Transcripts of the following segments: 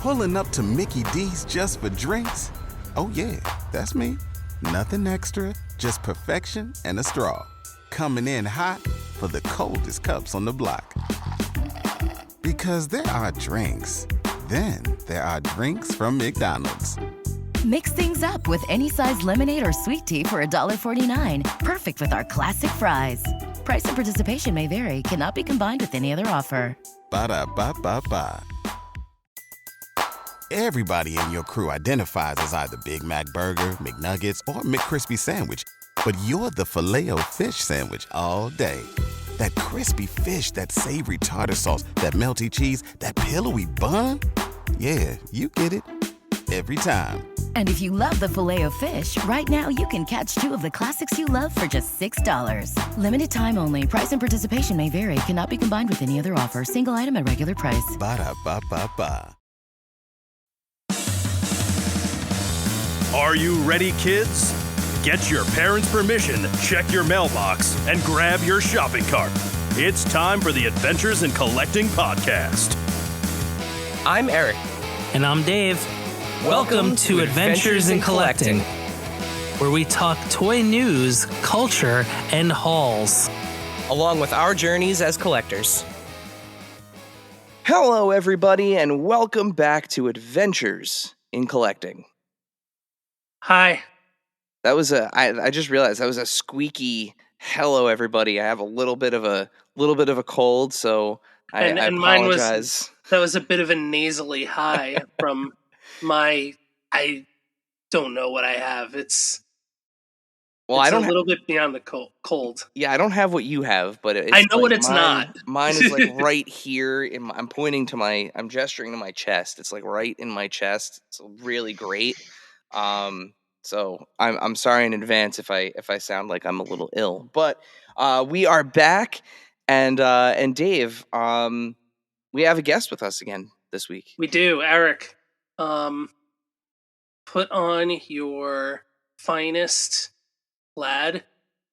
Pulling up to Mickey D's just for drinks? Oh yeah, that's me. Nothing extra, just perfection and a straw. Coming in hot for the coldest cups on the block. Because there are drinks. Then there are drinks from McDonald's. Mix things up with any size lemonade or sweet tea for $1.49. Perfect with our classic fries. Price and participation may vary. Cannot be combined with any other offer. Ba-da-ba-ba-ba. Everybody in your crew identifies as either Big Mac Burger, McNuggets, or McCrispy Sandwich. But you're the Filet-O-Fish Sandwich all day. That crispy fish, that savory tartar sauce, that melty cheese, that pillowy bun. Yeah, you get it. Every time. And if you love the Filet-O-Fish, right now you can catch two of the classics you love for just $6. Limited time only. Price and participation may vary. Cannot be combined with any other offer. Single item at regular price. Ba-da-ba-ba-ba. Are you ready, kids? Get your parents' permission, check your mailbox, and grab your shopping cart. It's time for the Adventures in Collecting podcast. I'm Eric. And I'm Dave. Welcome to Adventures in Collecting, where we talk toy news, culture, and hauls, along with our journeys as collectors. Hello, everybody, and welcome back to Adventures in Collecting. Hi. That was I just realized that was a squeaky hello, everybody. I have a little bit of a cold, so I apologize. That was a bit of a nasally hi from I don't know what I have. It's a little bit beyond the cold. Yeah, I don't have what you have, but I know what it's not. Mine is like right here. I'm gesturing to my chest. It's like right in my chest. It's really great. So I'm sorry in advance if I sound like I'm a little ill, but we are back, and Dave, we have a guest with us again this week. We do, Eric. Put on your finest plaid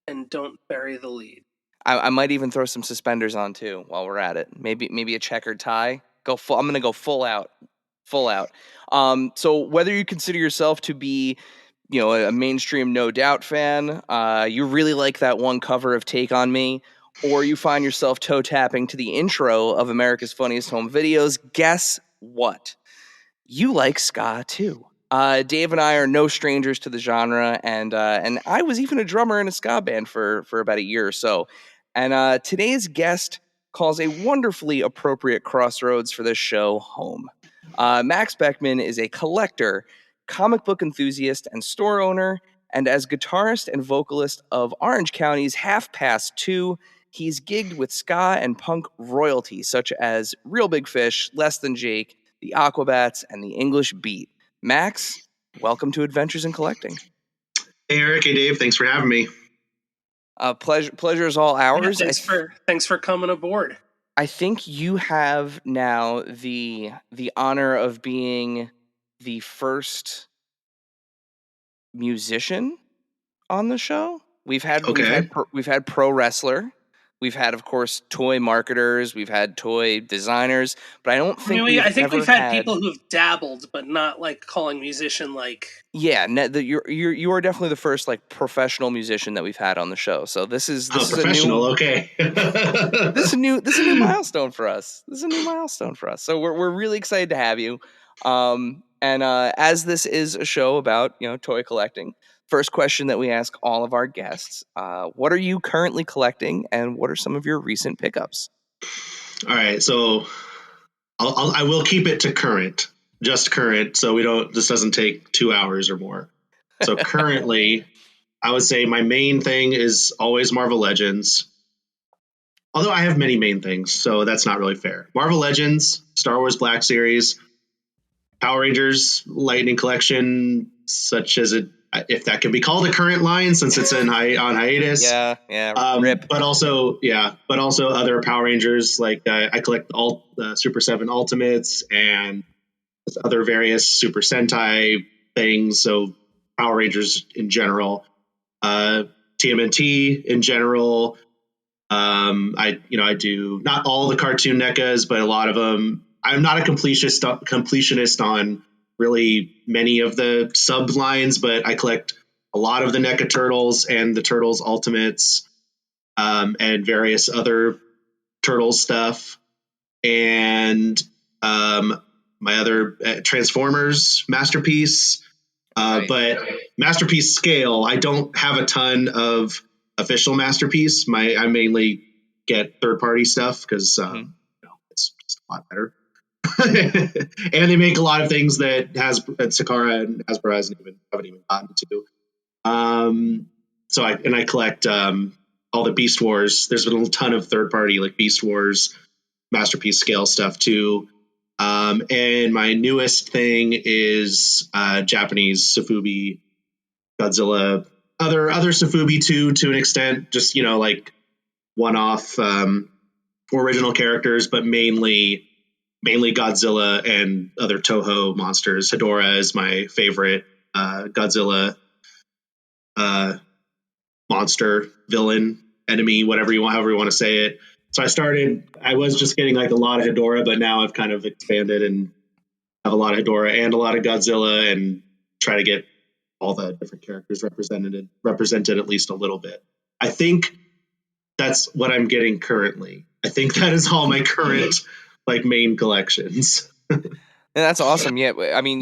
and don't bury the lead. I might even throw some suspenders on too while we're at it. Maybe a checkered tie. I'm gonna go full out. So whether you consider yourself to be, a mainstream No Doubt fan, you really like that one cover of Take On Me, or you find yourself toe tapping to the intro of America's Funniest Home Videos, guess what? You like ska too. Dave and I are no strangers to the genre, and I was even a drummer in a ska band for about a year or so. And today's guest calls a wonderfully appropriate crossroads for this show home. Max Beckman is a collector, comic book enthusiast, and store owner, and as guitarist and vocalist of Orange County's Half Past 2, he's gigged with ska and punk royalty such as Real Big Fish, Less Than Jake, the Aquabats, and the English Beat. Max, welcome to Adventures in Collecting. Hey, Eric. Hey, Dave. Thanks for having me. Pleasure is all ours. Yeah, thanks for coming aboard. I think you have now the honor of being the first musician on the show. We've had pro wrestler. We've had, of course, toy marketers. We've had toy designers, but I think we've had people who've dabbled, but not like calling musician like. Yeah, you are definitely the first like professional musician that we've had on the show. So this is professional. Okay. This is a new milestone for us. So we're really excited to have you. And as this is a show about toy collecting. First question that we ask all of our guests, what are you currently collecting and what are some of your recent pickups? All right. So I will keep it to current, just current. So this doesn't take 2 hours or more. So currently I would say my main thing is always Marvel Legends. Although I have many main things, so that's not really fair. Marvel Legends, Star Wars Black Series, Power Rangers Lightning Collection, such as if that can be called a current line since it's on hiatus. Yeah. Rip. But also other Power Rangers. Like I collect the Super 7 Ultimates and other various Super Sentai things. So Power Rangers in general, TMNT in general. I do not all the cartoon NECAs, but a lot of them. I'm not a completionist on really many of the sublines, but I collect a lot of the NECA Turtles and the Turtles Ultimates, and various other Turtles stuff. And my other Transformers Masterpiece. Nice. But Masterpiece scale, I don't have a ton of official Masterpiece. I mainly get third-party stuff because it's just a lot better. And they make a lot of things that Sakara and Hasbro haven't even gotten to. So I collect all the Beast Wars. There's been a ton of third-party like Beast Wars Masterpiece scale stuff too. And my newest thing is Japanese Sofubi Godzilla, other Sofubi too, to an extent, just, like one-off original characters, but mainly Godzilla and other Toho monsters. Hedorah is my favorite Godzilla monster, villain, enemy, however you want to say it. So I was just getting like a lot of Hedorah, but now I've kind of expanded and have a lot of Hedorah and a lot of Godzilla, and try to get all the different characters represented at least a little bit. I think that's what I'm getting currently. I think that is all my current like main collections. And that's awesome. Yeah, I mean,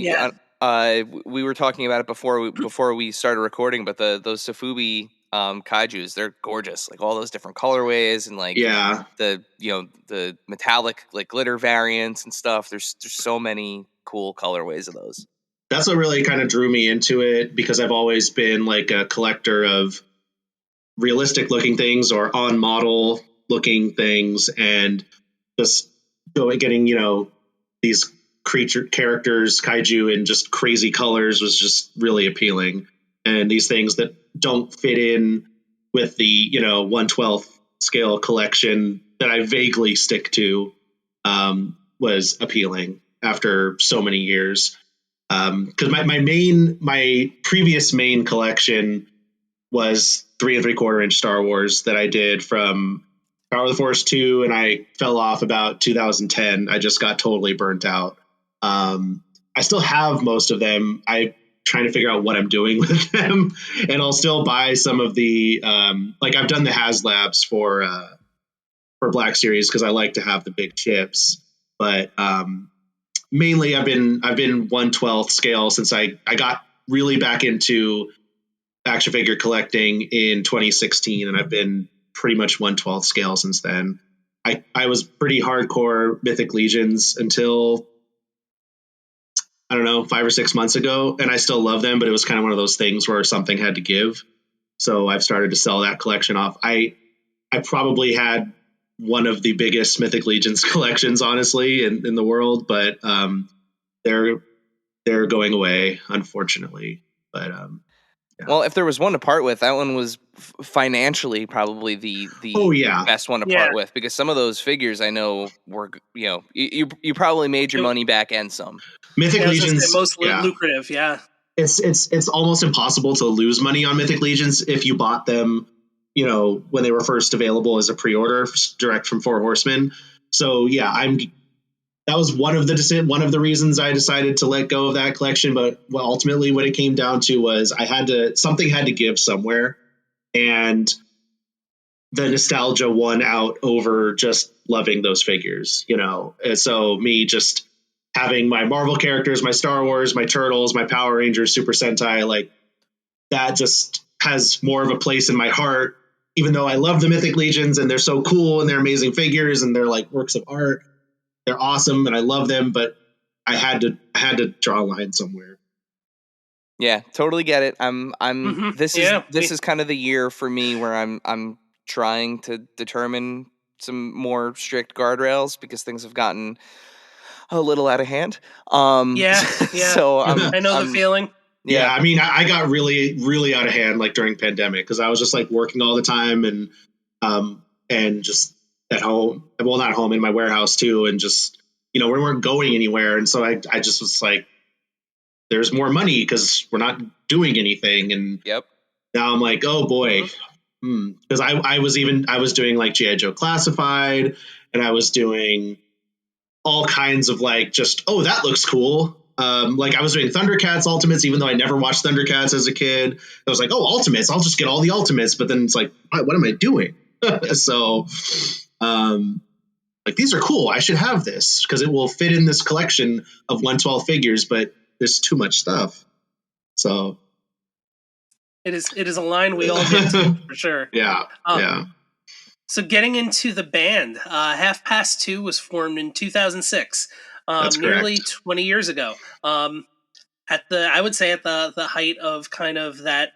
we were talking about it before we started recording, but those Sofubi kaijus, they're gorgeous. Like all those different colorways and like the metallic like glitter variants and stuff. There's so many cool colorways of those. That's what really kind of drew me into it, because I've always been like a collector of realistic looking things or on model looking things, and just getting these characters, kaiju, in just crazy colors was just really appealing. And these things that don't fit in with the 1/12 scale collection that I vaguely stick to was appealing after so many years. Because my previous main collection was 3 3/4 inch Star Wars that I did from Power of the Force 2, and I fell off about 2010. I just got totally burnt out. I still have most of them. I'm trying to figure out what I'm doing with them, and I'll still buy some of the like I've done the HasLabs for Black Series because I like to have the big chips, but mainly I've been 1/12 scale since I got really back into action figure collecting in 2016, and I've been pretty much 1/12 scale since then. I was pretty hardcore Mythic Legions until, I don't know, 5 or 6 months ago, and I still love them, but it was kind of one of those things where something had to give. So I've started to sell that collection off. I probably had one of the biggest Mythic Legions collections, honestly, in the world, but they're going away, unfortunately. But well, if there was one to part with, that one was financially probably the best one to part with, because some of those figures I know were, you probably made your money back and some. Mythic Legions, most lucrative. Yeah, it's almost impossible to lose money on Mythic Legions if you bought them, when they were first available as a pre-order direct from Four Horsemen. So that was one of the reasons I decided to let go of that collection. But ultimately what it came down to was something had to give somewhere, and the nostalgia won out over just loving those figures, And so me just having my Marvel characters, my Star Wars, my Turtles, my Power Rangers, Super Sentai, like that just has more of a place in my heart, even though I love the Mythic Legions and they're so cool and they're amazing figures and they're like works of art. They're awesome and I love them, but I had to draw a line somewhere. Yeah, totally get it. This is kind of the year for me where I'm trying to determine some more strict guardrails because things have gotten a little out of hand. So I know the feeling. Yeah, I mean, I got really, really out of hand like during pandemic because I was just like working all the time and just at home. Well, not at home, in my warehouse too, and just we weren't going anywhere, and so I just was like, there's more money because we're not doing anything, and now I'm like, oh boy, because I was doing like G.I. Joe Classified, and I was doing all kinds of like just, oh, that looks cool. Like I was doing Thundercats Ultimates, even though I never watched Thundercats as a kid. I was like, oh, Ultimates, I'll just get all the Ultimates. But then it's like, what am I doing? So, like, these are cool. I should have this because it will fit in this collection of 112 figures, but there's too much stuff. So it is a line we all get to, for sure. Yeah. So getting into the band, Half Past Two was formed in 2006, nearly 20 years ago. I would say at the height of kind of that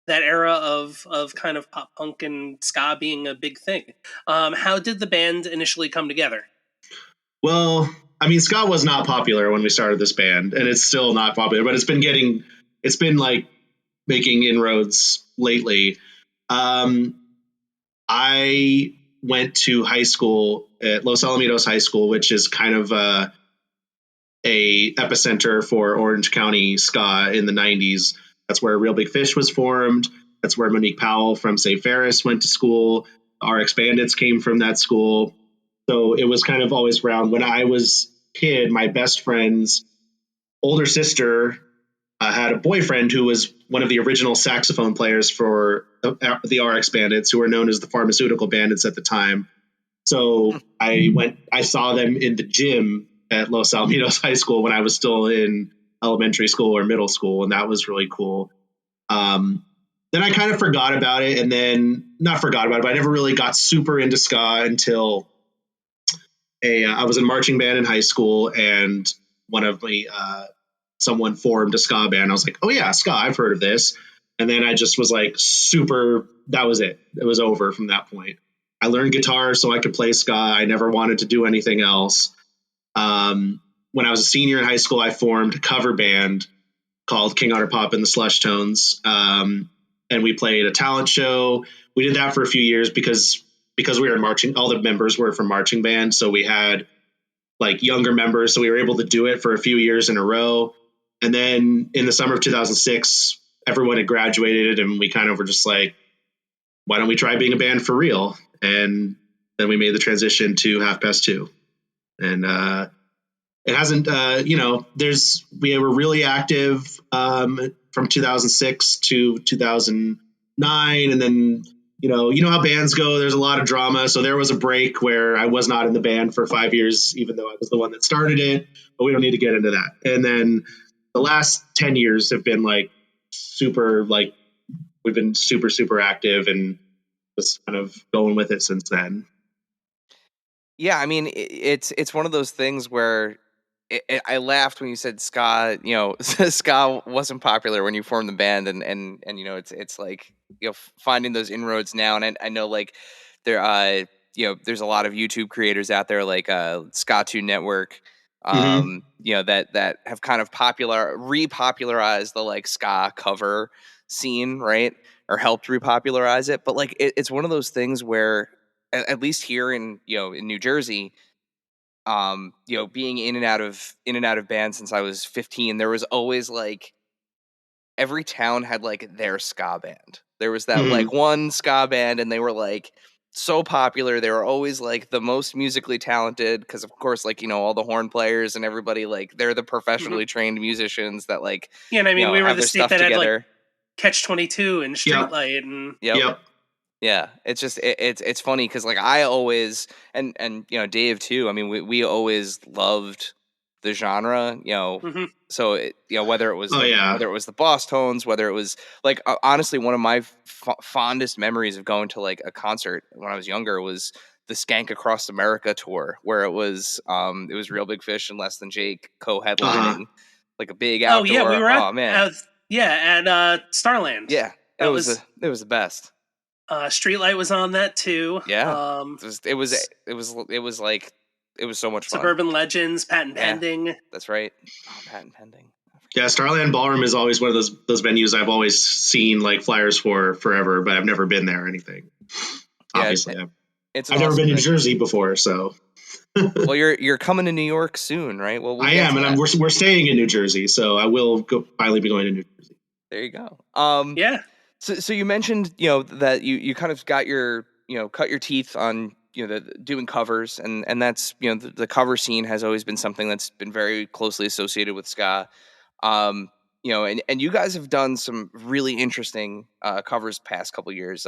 era of kind of pop punk and ska being a big thing. How did the band initially come together? Well, I mean, ska was not popular when we started this band, and it's still not popular, but it's been like making inroads lately. I went to high school at Los Alamitos High School, which is kind of a epicenter for Orange County ska in the 90s. That's where Real Big Fish was formed. That's where Monique Powell from Save Ferris went to school. RX Bandits came from that school. So it was kind of always around. When I was a kid, my best friend's older sister had a boyfriend who was one of the original saxophone players for the RX Bandits, who were known as the Pharmaceutical Bandits at the time. So I saw them in the gym at Los Alamitos High School when I was still in elementary school or middle school, and that was really cool. Then I kind of forgot about it, and then not forgot about it, but I never really got super into ska until I was in marching band in high school, and one of my someone formed a ska band. I was like, oh yeah, ska, I've heard of this. And then I just was like that was it. It was over from that point. I learned guitar so I could play ska. I never wanted to do anything else. When I was a senior in high school, I formed a cover band called King Otter Pop and the Slush Tones. And we played a talent show. We did that for a few years because we were in marching, all the members were from marching band. So we had like younger members. So we were able to do it for a few years in a row. And then in the summer of 2006, everyone had graduated and we kind of were just like, why don't we try being a band for real? And then we made the transition to Half Past Two. And it hasn't, we were really active from 2006 to 2009. And then, you know how bands go, there's a lot of drama. So there was a break where I was not in the band for 5 years, even though I was the one that started it, but we don't need to get into that. And then the last 10 years have been like super, like we've been super, super active and just kind of going with it since then. Yeah. I mean, it's one of those things where I laughed when you said ska, ska wasn't popular when you formed the band and it's like, finding those inroads now. And I know like there, there's a lot of YouTube creators out there like Ska 2 Network, that have kind of repopularized the like ska cover scene, right? Or helped repopularize it. But like, it's one of those things where at least here in New Jersey, being in and out of bands since I was 15, there was always like every town had like their ska band. There was that like one ska band and they were like so popular. They were always like the most musically talented because of course like all the horn players and everybody like they're the professionally trained musicians that like and I mean we were the state that together. Had like Catch 22 and Streetlight and Yeah, it's just it's funny because like I always and Dave too. I mean we always loved the genre, So whether it was whether it was the Boss Tones, whether it was like honestly one of my fondest memories of going to like a concert when I was younger was the Skank Across America tour, where it was Real Big Fish and Less Than Jake co-headlining like a big outdoor. Oh yeah, we were at Starland. Yeah, it was the best. Streetlight was on that too. Yeah, it was so much fun. Suburban Legends, Patent Pending. That's right. Oh, Patent Pending. Yeah, Starland Ballroom is always one of those venues I've always seen like flyers for forever, but I've never been there or anything. Obviously, I've never been to New Jersey before, so. Well, you're coming to New York soon, right? Well, I am, and we're staying in New Jersey, so I will finally be going to New Jersey. There you go. Yeah. So you mentioned, that you kind of got your, cut your teeth on, doing covers, and that's the cover scene has always been something that's been very closely associated with ska. And you guys have done some really interesting covers past couple years,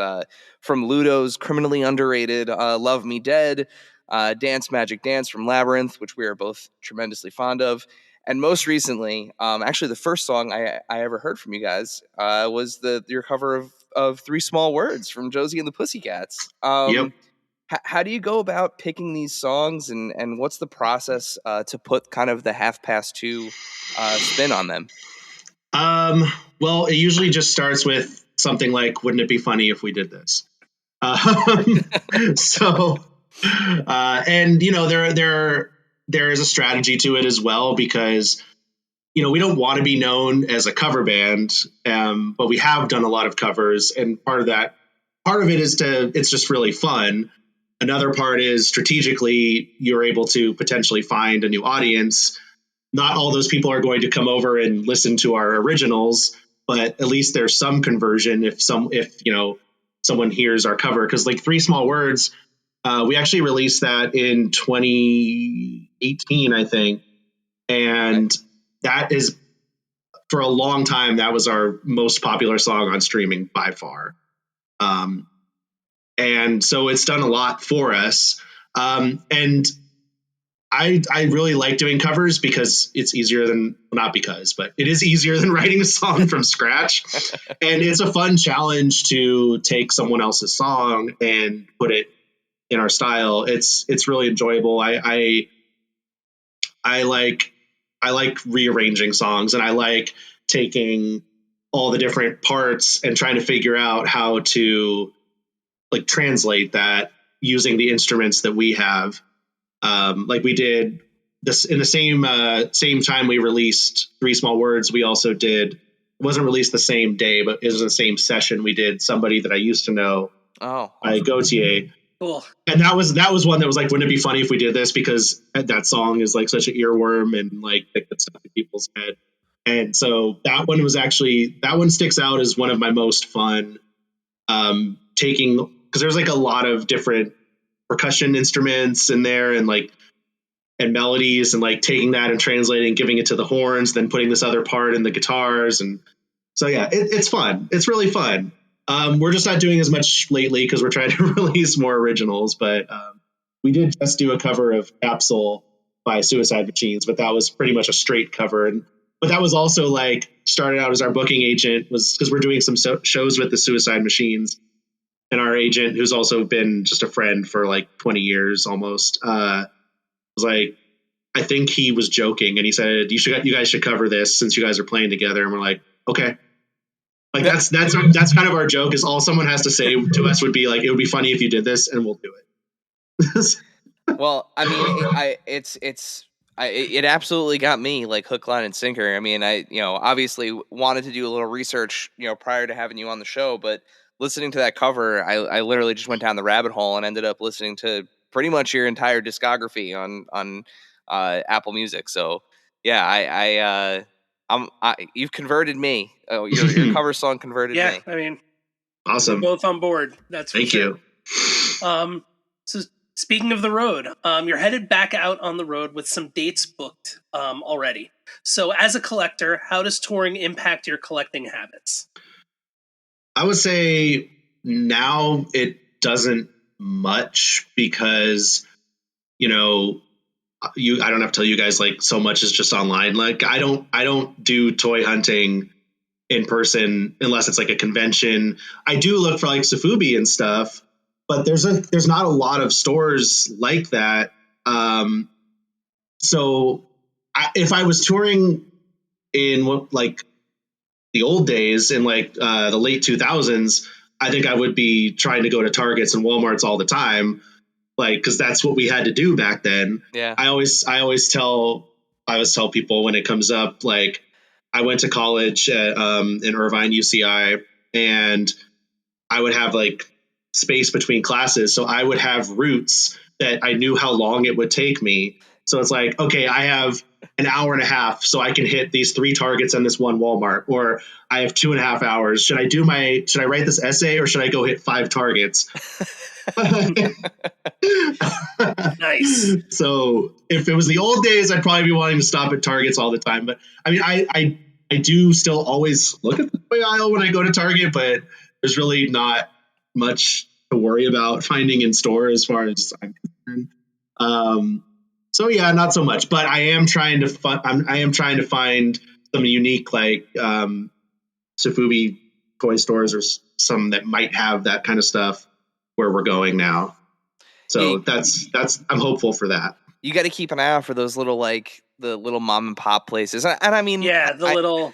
from Ludo's criminally underrated "Love Me Dead," "Dance Magic Dance" from Labyrinth, which we are both tremendously fond of, and most recently, actually the first song I ever heard from you guys was your cover of "Three Small Words" from Josie and the Pussycats. Yep. How do you go about picking these songs, and what's the process to put kind of the 2:30 spin on them? Well, it usually just starts with something like, wouldn't it be funny if we did this? So, and there is a strategy to it as well, because, we don't want to be known as a cover band, but we have done a lot of covers. And part of it is it's just really fun. Another part is strategically, you're able to potentially find a new audience. Not all those people are going to come over and listen to our originals, but at least there's some conversion if someone hears our cover. Because like Three Small Words, we actually released that in 2018, I think, and that is, for a long time, that was our most popular song on streaming by far. And so it's done a lot for us. And I really like doing covers because it's easier than, not because, but it is easier than writing a song from scratch. And it's a fun challenge to take someone else's song and put it in our style. It's really enjoyable. I like rearranging songs, and I like taking all the different parts and trying to figure out how to like translate that using the instruments that we have. Like we did this in the same time we released Three Small Words. We also did, it wasn't released the same day, but it was the same session. We did Somebody That I Used to Know by Gautier. Cool. And that was one that was like, wouldn't it be funny if we did this? Because that song is like such an earworm and like that gets stuck in people's head. And so that one sticks out as one of my most fun, because there's like a lot of different percussion instruments in there and melodies, and like taking that and translating, giving it to the horns, then putting this other part in the guitars. And so, yeah, it's fun. It's really fun. We're just not doing as much lately because we're trying to release more originals, but we did just do a cover of Capsule by Suicide Machines, but that was pretty much a straight cover. But that was also like started out as our booking agent, was because we're doing some shows with the Suicide Machines. And our agent, who's also been just a friend for like 20 years almost, was like, I think he was joking, and he said, you guys should cover this since you guys are playing together. And we're like, okay. Like that's kind of our joke, is all someone has to say to us would be like, it would be funny if you did this, and we'll do it. Well, I mean, it absolutely got me like hook, line, and sinker. I mean, I obviously wanted to do a little research, prior to having you on the show, but listening to that cover, I literally just went down the rabbit hole and ended up listening to pretty much your entire discography on Apple Music. So yeah, you've converted me. Oh, your cover song converted me. Yeah, I mean, awesome. We're both on board. That's for Thank sure. you. So speaking of the road, you're headed back out on the road with some dates booked already. So as a collector, how does touring impact your collecting habits? I would say now it doesn't much, because, I don't have to tell you guys, like, so much is just online. Like I don't do toy hunting in person unless it's like a convention. I do look for like Sofubi and stuff, but there's not a lot of stores like that. So if I was touring in like the old days, in like the late 2000s, I think I would be trying to go to Targets and Walmarts all the time, like, because that's what we had to do back then. Yeah. I always tell people when it comes up, like, I went to college at, in Irvine, UCI, and I would have like space between classes, so I would have routes that I knew how long it would take me. So it's like, okay, I have an hour and a half so I can hit these 3 targets on this one Walmart, or I have 2.5 hours. Should I write this essay or should I go hit 5 targets? Nice. So if it was the old days, I'd probably be wanting to stop at Targets all the time. But I mean, I do still always look at the toy aisle when I go to Target, but there's really not much to worry about finding in store as far as I'm concerned. So yeah, not so much. But I am trying to find some unique like Sofubi toy stores or some that might have that kind of stuff where we're going now. So that's I'm hopeful for that. You got to keep an eye out for those little like the little mom and pop places, and I mean, little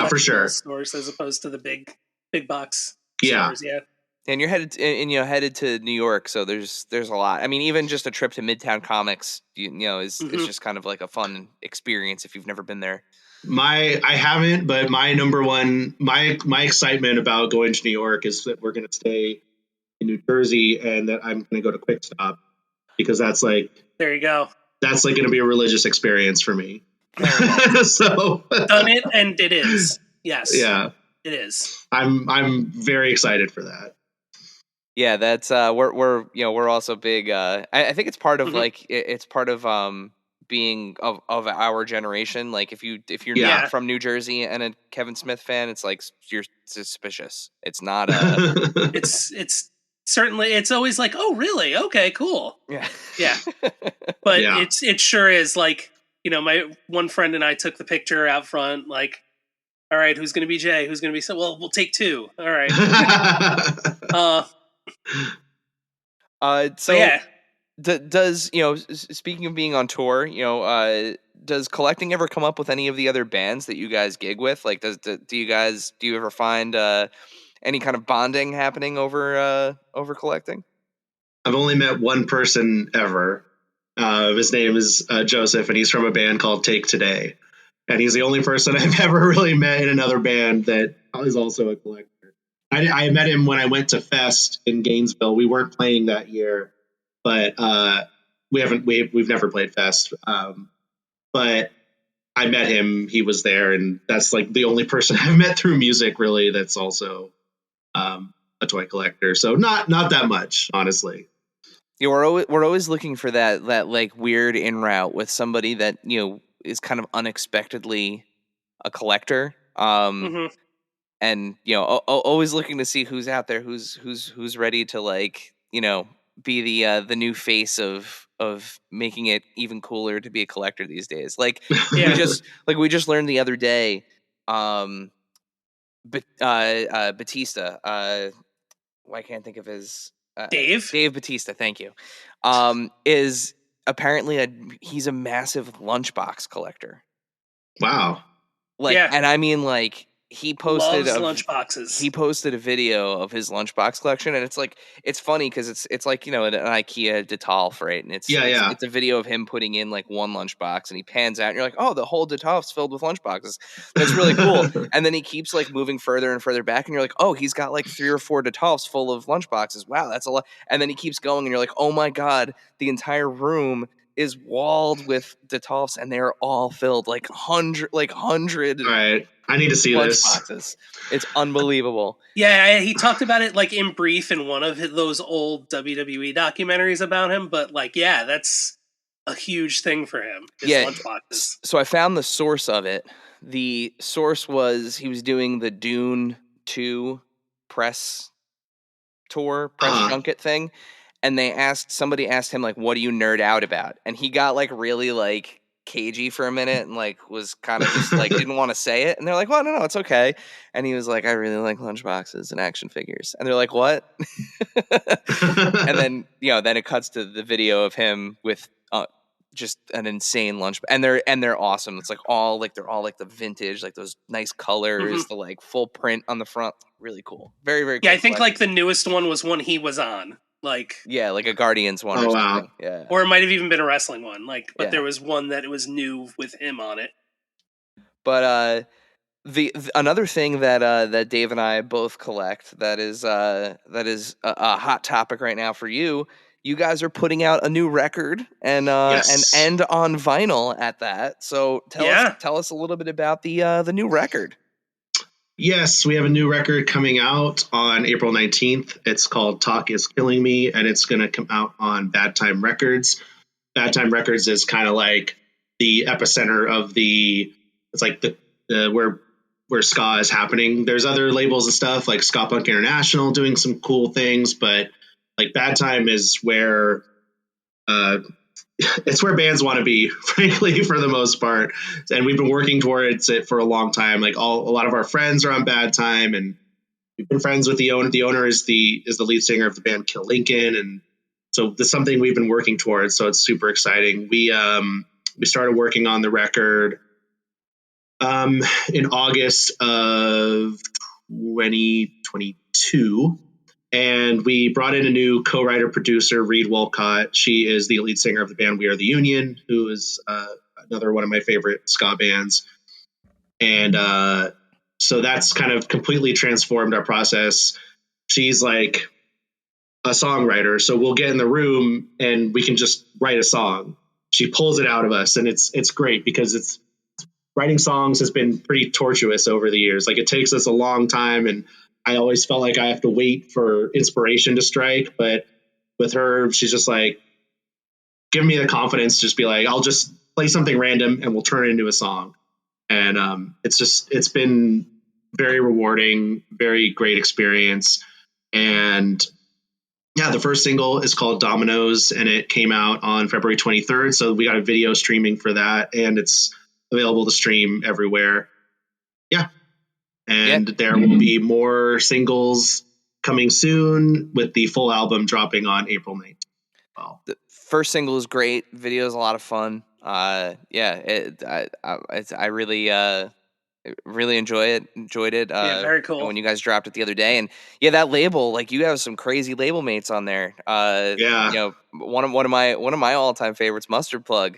for sure stores as opposed to the big box stores. Yeah. And you're headed to New York, so there's a lot. I mean, even just a trip to Midtown Comics, is just kind of like a fun experience if you've never been there. I haven't, but my number one, my excitement about going to New York is that we're going to stay in New Jersey and that I'm going to go to Quick Stop, because that's like, there you go. That's like going to be a religious experience for me. So done it, and it is. Yes. Yeah, it is. I'm very excited for that. Yeah, that's we're also big. I think it's part of like it's part of being of our generation. Like if you're not from New Jersey and a Kevin Smith fan, it's like you're suspicious. It's not it's certainly, it's always like, oh really, okay, cool. Yeah But it sure is like, my one friend and I took the picture out front, like, all right, who's gonna be Jay, who's gonna be well, we'll take 2, all right. So yeah. Does speaking of being on tour, does collecting ever come up with any of the other bands that you guys gig with? Like, do you ever find any kind of bonding happening over collecting? I've only met one person ever. His name is Joseph, and he's from a band called Take Today, and he's the only person I've ever really met in another band that is also a collector. I met him when I went to Fest in Gainesville. We weren't playing that year, but we've never played Fest. But I met him, he was there, and that's like the only person I've met through music really that's also a toy collector. So not that much, honestly. Yeah, we're always looking for that like weird in route with somebody that is kind of unexpectedly a collector. And always looking to see who's out there, who's ready to like be the new face of making it even cooler to be a collector these days. Like we just learned the other day, Batista. I can't think of his Dave Batista. Thank you. Is apparently he's a massive lunchbox collector. Wow. And I mean like. He posted lunchboxes. He posted a video of his lunchbox collection, and it's funny because it's like an IKEA Detolf, right? And it's a video of him putting in like one lunchbox, and he pans out, and you're like, oh, the whole Detolf's filled with lunchboxes. That's really cool. And then he keeps like moving further and further back, and you're like, oh, he's got like 3 or 4 Detolfs full of lunchboxes. Wow, that's a lot. And then he keeps going, and you're like, oh my god, the entire room is walled with Detolfs, and they're all filled like 100. All right. I need to see this. Boxes. It's unbelievable. Yeah, he talked about it like in brief in one of those old WWE documentaries about him, but like, yeah, that's a huge thing for him. Lunchboxes. So I found the source of it. The source was he was doing the Dune 2 press junket thing, and somebody asked him like, what do you nerd out about? And he got like really like cagey for a minute and like was kind of just like didn't want to say it, and they're like, well, no, it's okay. And he was like, I really like lunchboxes and action figures. And they're like, what? And then then it cuts to the video of him with just an insane lunch, and they're awesome. It's like they're all like the vintage, like those nice colors, the like full print on the front, really cool. Very, very cool. Yeah, I think like the newest one was one he was on. Like a Guardians one or something. Wow. Yeah. Or it might have even been a wrestling one. But there was one that it was new with him on it. But the another thing that Dave and I both collect that is a hot topic right now for you you guys are putting out a new record and on vinyl at that. So tell us a little bit about the new record. Yes, we have a new record coming out on April 19th. It's called Talk Is Killing Me, and it's going to come out on Bad Time Records. Bad Time Records is kind of like the epicenter of it's like the where ska is happening. There's other labels and stuff like Ska Punk International doing some cool things, but like Bad Time is where it's where bands want to be, frankly, for the most part. And we've been working towards it for a long time. Like a lot of our friends are on Bad Time, and we've been friends with the owner. The owner is the lead singer of the band Kill Lincoln, and so this is something we've been working towards. So it's super exciting. We started working on the record in August of 2022. And we brought in a new co-writer producer, Reed Wolcott. She is the lead singer of the band We Are the Union, who is another one of my favorite ska bands. And so that's kind of completely transformed our process. She's like a songwriter, so we'll get in the room and we can just write a song. She pulls it out of us, and it's great because writing songs has been pretty tortuous over the years. Like, it takes us a long time, and I always felt like I have to wait for inspiration to strike. But with her, she's just like, give me the confidence to just be like, I'll just play something random and we'll turn it into a song. And it's been very rewarding, very great experience. And yeah, the first single is called Dominoes, and it came out on February 23rd. So we got a video streaming for that, and it's available to stream everywhere. Yeah. And there will be more singles coming soon, with the full album dropping on April 19th. Well, the first single is great. Video is a lot of fun. I really enjoyed it. Very cool. When you guys dropped it the other day, and that label, like, you have some crazy label mates on there. One of my all-time favorites, Mustard Plug.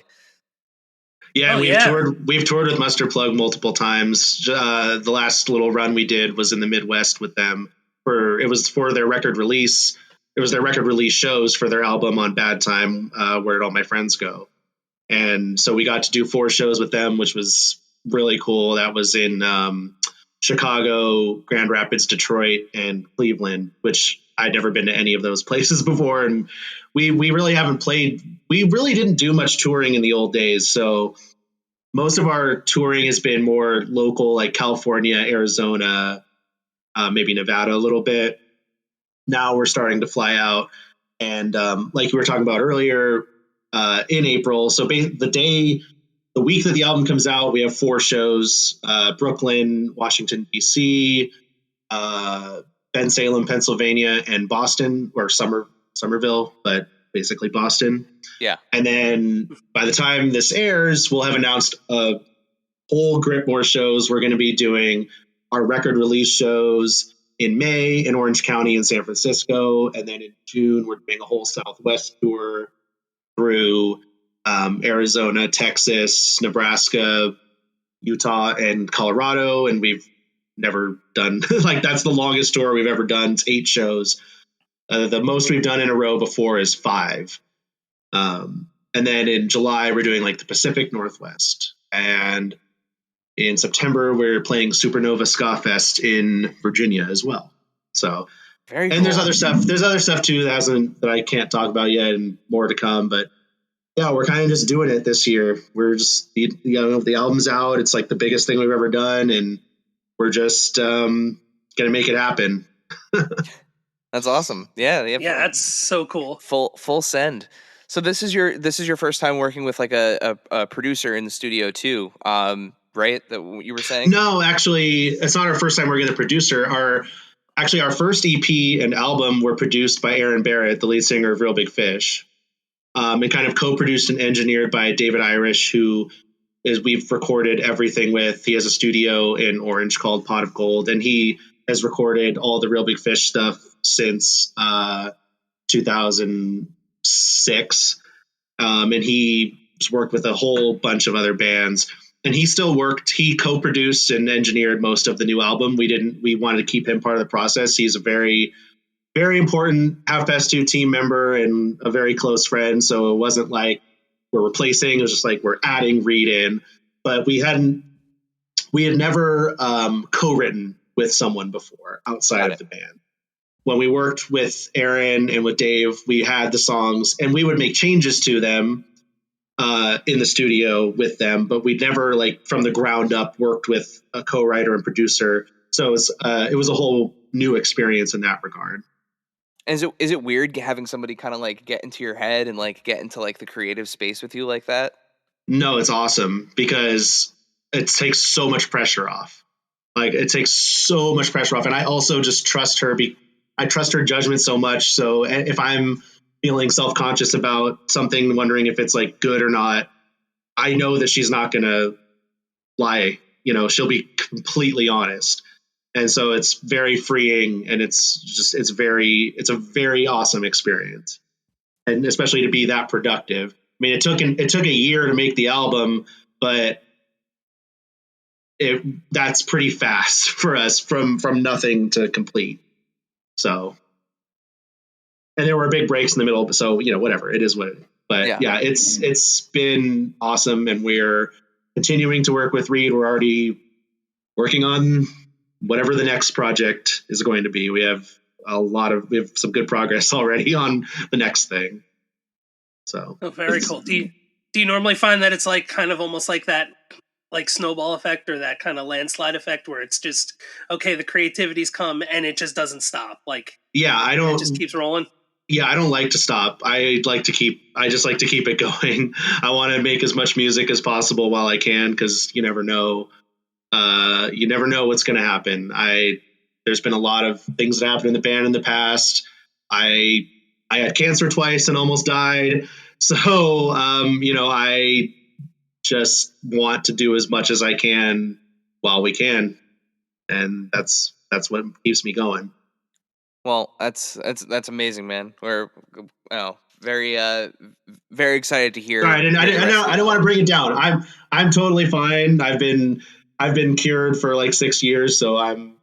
Yeah, we've toured with Mustard Plug multiple times. The last little run we did was in the Midwest with them. It was for their record release. It was their record release shows for their album on Bad Time, Where Did All My Friends Go? And so we got to do 4 shows with them, which was really cool. That was in Chicago, Grand Rapids, Detroit, and Cleveland, which I'd never been to any of those places before. And we really haven't played. We really didn't do much touring in the old days. So most of our touring has been more local, like California, Arizona, maybe Nevada a little bit. Now we're starting to fly out. And like you were talking about earlier, in April. So the week that the album comes out, we have 4 shows: Brooklyn, Washington, D.C., Bensalem, Pennsylvania, and Boston, or Somerville, but basically Boston. Yeah. And then by the time this airs, we'll have announced a whole grip more shows. We're going to be doing our record release shows in May in Orange County and San Francisco. And then in June, we're doing a whole Southwest tour through Arizona, Texas, Nebraska, Utah, and Colorado. And we've never done like, that's the longest tour we've ever done. It's 8 shows. The most we've done in a row before is 5. And then in July, we're doing like the Pacific Northwest. And in September, we're playing Supernova Ska Fest in Virginia as well. So, very cool. And there's other stuff. There's other stuff too that I can't talk about yet, and more to come. But yeah, we're kind of just doing it this year. We're just, the album's out. It's like the biggest thing we've ever done, and we're just gonna make it happen. That's awesome. Yeah, that's so cool. Full send. So this is your first time working with like a producer in the studio too, right? That you were saying? No, actually, it's not our first time working with a producer. Our first EP and album were produced by Aaron Barrett, the lead singer of Real Big Fish, and kind of co-produced and engineered by David Irish, who we've recorded everything with. He has a studio in Orange called Pot of Gold, and he has recorded all the Real Big Fish stuff since 2006. And he's worked with a whole bunch of other bands, and he co-produced and engineered most of the new album. We wanted to keep him part of the process. He's a very, very important Half Past Two team member and a very close friend. So it wasn't like we're replacing, it was just like we're adding Reed in. But we had never co-written with someone before outside of the band. When we worked with Aaron and with Dave, we had the songs and we would make changes to them in the studio with them, but we'd never like from the ground up worked with a co-writer and producer. So it was a whole new experience in that regard. And is it weird having somebody kind of like get into your head and like get into like the creative space with you like that? No, it's awesome because it takes so much pressure off. Like it takes so much pressure off. And I also just trust her. I trust her judgment so much. So if I'm feeling self-conscious about something, wondering if it's like good or not, I know that she's not going to lie. You know, she'll be completely honest. And so it's very freeing and it's a very awesome experience. And especially to be that productive. I mean, it took a year to make the album, but that's pretty fast for us from nothing to complete. So, and there were big breaks in the middle. So, you know, whatever, it is what it is. But yeah, it's been awesome. And we're continuing to work with Reed. We're already working on whatever the next project is going to be. We have some good progress already on the next thing. So very cool. Do you normally find that it's like kind of almost like that, like snowball effect or that kind of landslide effect where it's just, okay, the creativity's come and it just doesn't stop? Like, it just keeps rolling. Yeah, I don't like to stop. I just like to keep it going. I want to make as much music as possible while I can, because you never know. You never know what's going to happen. There's been a lot of things that happened in the band in the past. I had cancer twice and almost died. So, I just want to do as much as I can while we can. And that's what keeps me going. Well, that's amazing, man. We're very very excited to hear. All right, and I don't want to bring it down. I'm totally fine. I've been cured for like 6 years, so I'm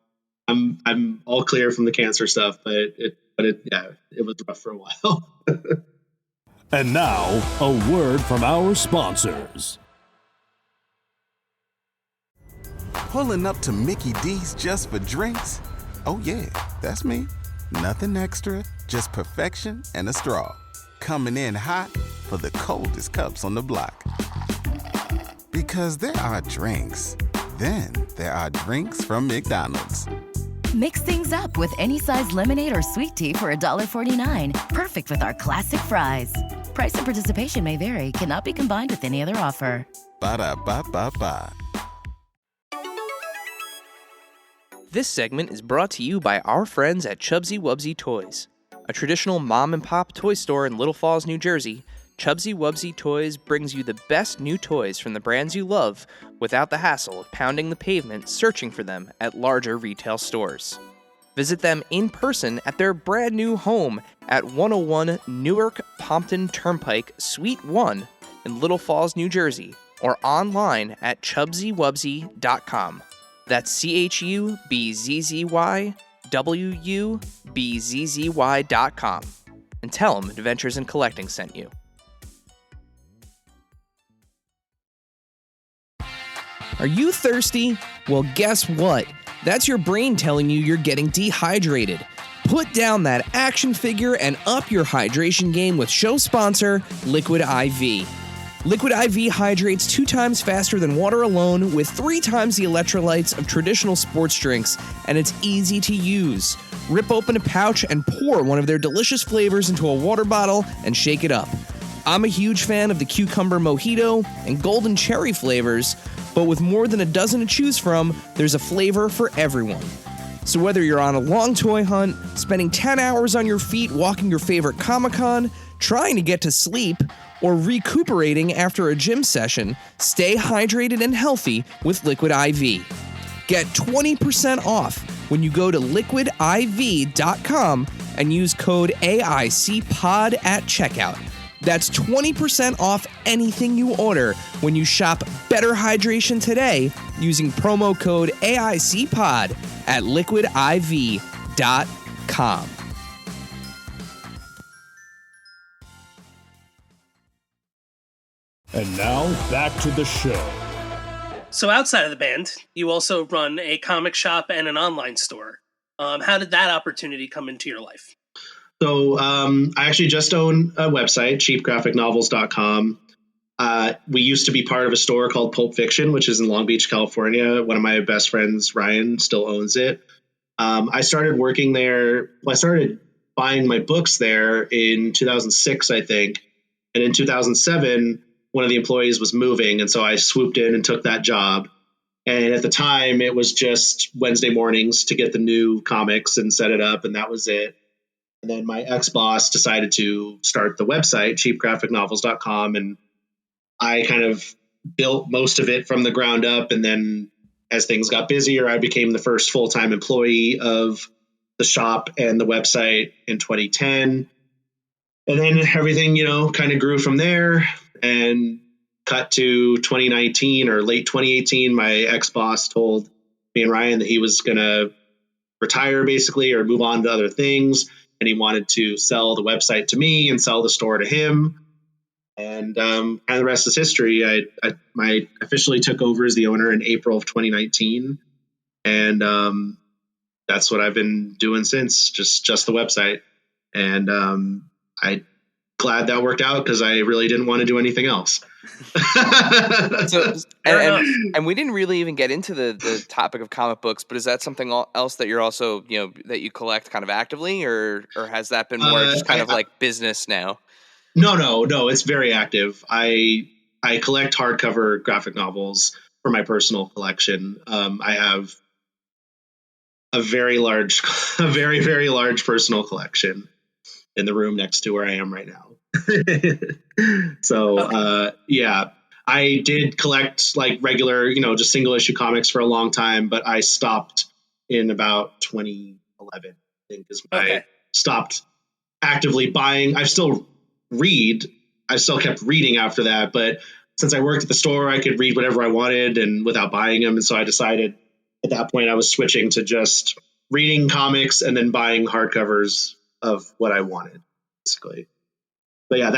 all clear from the cancer stuff. But it was rough for a while. And now a word from our sponsors. Pulling up to Mickey D's just for drinks? Oh yeah, that's me. Nothing extra, just perfection and a straw. Coming in hot for the coldest cups on the block. Because there are drinks. Then there are drinks from McDonald's. Mix things up with any size lemonade or sweet tea for $1.49. Perfect with our classic fries. Price and participation may vary. Cannot be combined with any other offer. Ba-da-ba-ba-ba. This segment is brought to you by our friends at Chubsy Wubsy Toys. A traditional mom-and-pop toy store in Little Falls, New Jersey, Chubsy Wubsy Toys brings you the best new toys from the brands you love without the hassle of pounding the pavement searching for them at larger retail stores. Visit them in person at their brand new home at 101 Newark Pompton Turnpike, Suite 1 in Little Falls, New Jersey, or online at chubsywubsy.com. That's CHUBZYWUBZZY.com. And tell them Adventures in Collecting sent you. Are you thirsty? Well, guess what? That's your brain telling you you're getting dehydrated. Put down that action figure and up your hydration game with show sponsor, Liquid IV. Liquid IV hydrates 2 times faster than water alone with 3 times the electrolytes of traditional sports drinks, and it's easy to use. Rip open a pouch and pour one of their delicious flavors into a water bottle and shake it up. I'm a huge fan of the cucumber mojito and golden cherry flavors, but with more than a dozen to choose from, there's a flavor for everyone. So whether you're on a long toy hunt, spending 10 hours on your feet walking your favorite Comic-Con, trying to get to sleep, or recuperating after a gym session, stay hydrated and healthy with Liquid IV. Get 20% off when you go to liquidiv.com and use code AICPOD at checkout. That's 20% off anything you order when you shop Better Hydration today using promo code AICPOD at liquidiv.com. And now, back to the show. So outside of the band, you also run a comic shop and an online store. How did that opportunity come into your life? So I actually just own a website, cheapgraphicnovels.com. We used to be part of a store called Pulp Fiction, which is in Long Beach, California. One of my best friends, Ryan, still owns it. I started working there. Well, I started buying my books there in 2006, I think. And in 2007, one of the employees was moving. And so I swooped in and took that job. And at the time, it was just Wednesday mornings to get the new comics and set it up. And that was it. And then my ex-boss decided to start the website, cheapgraphicnovels.com. And I kind of built most of it from the ground up. And then as things got busier, I became the first full-time employee of the shop and the website in 2010. And then everything, kind of grew from there. And cut to 2019 or late 2018, my ex-boss told me and Ryan that he was going to retire basically or move on to other things. And he wanted to sell the website to me and sell the store to him. And kind of the rest is history. I officially took over as the owner in April of 2019. And that's what I've been doing since, just the website. And I'm glad that worked out because I really didn't want to do anything else. And we didn't really even get into the topic of comic books, but is that something else that you're also, that you collect kind of actively, or has that been more just kind of like business now? No, it's very active. I collect hardcover graphic novels for my personal collection. I have a very very large personal collection in the room next to where I am right now. So, okay. I did collect like regular, just single issue comics for a long time, but I stopped in about 2011, I think is when I stopped actively buying. I still kept reading after that, but since I worked at the store, I could read whatever I wanted and without buying them. And so I decided at that point I was switching to just reading comics and then buying hardcovers of what I wanted, basically. But yeah,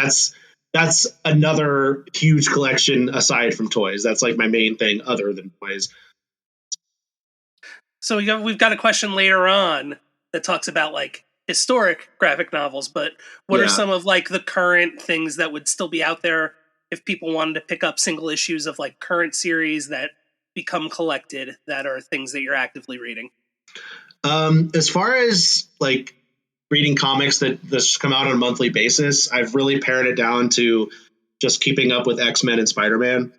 that's another huge collection aside from toys. That's like my main thing other than toys. So we've got a question later on that talks about like historic graphic novels, but what are some of like the current things that would still be out there if people wanted to pick up single issues of like current series that become collected that are things that you're actively reading? As far as like reading comics that just come out on a monthly basis, I've really pared it down to just keeping up with X-Men and Spider-Man,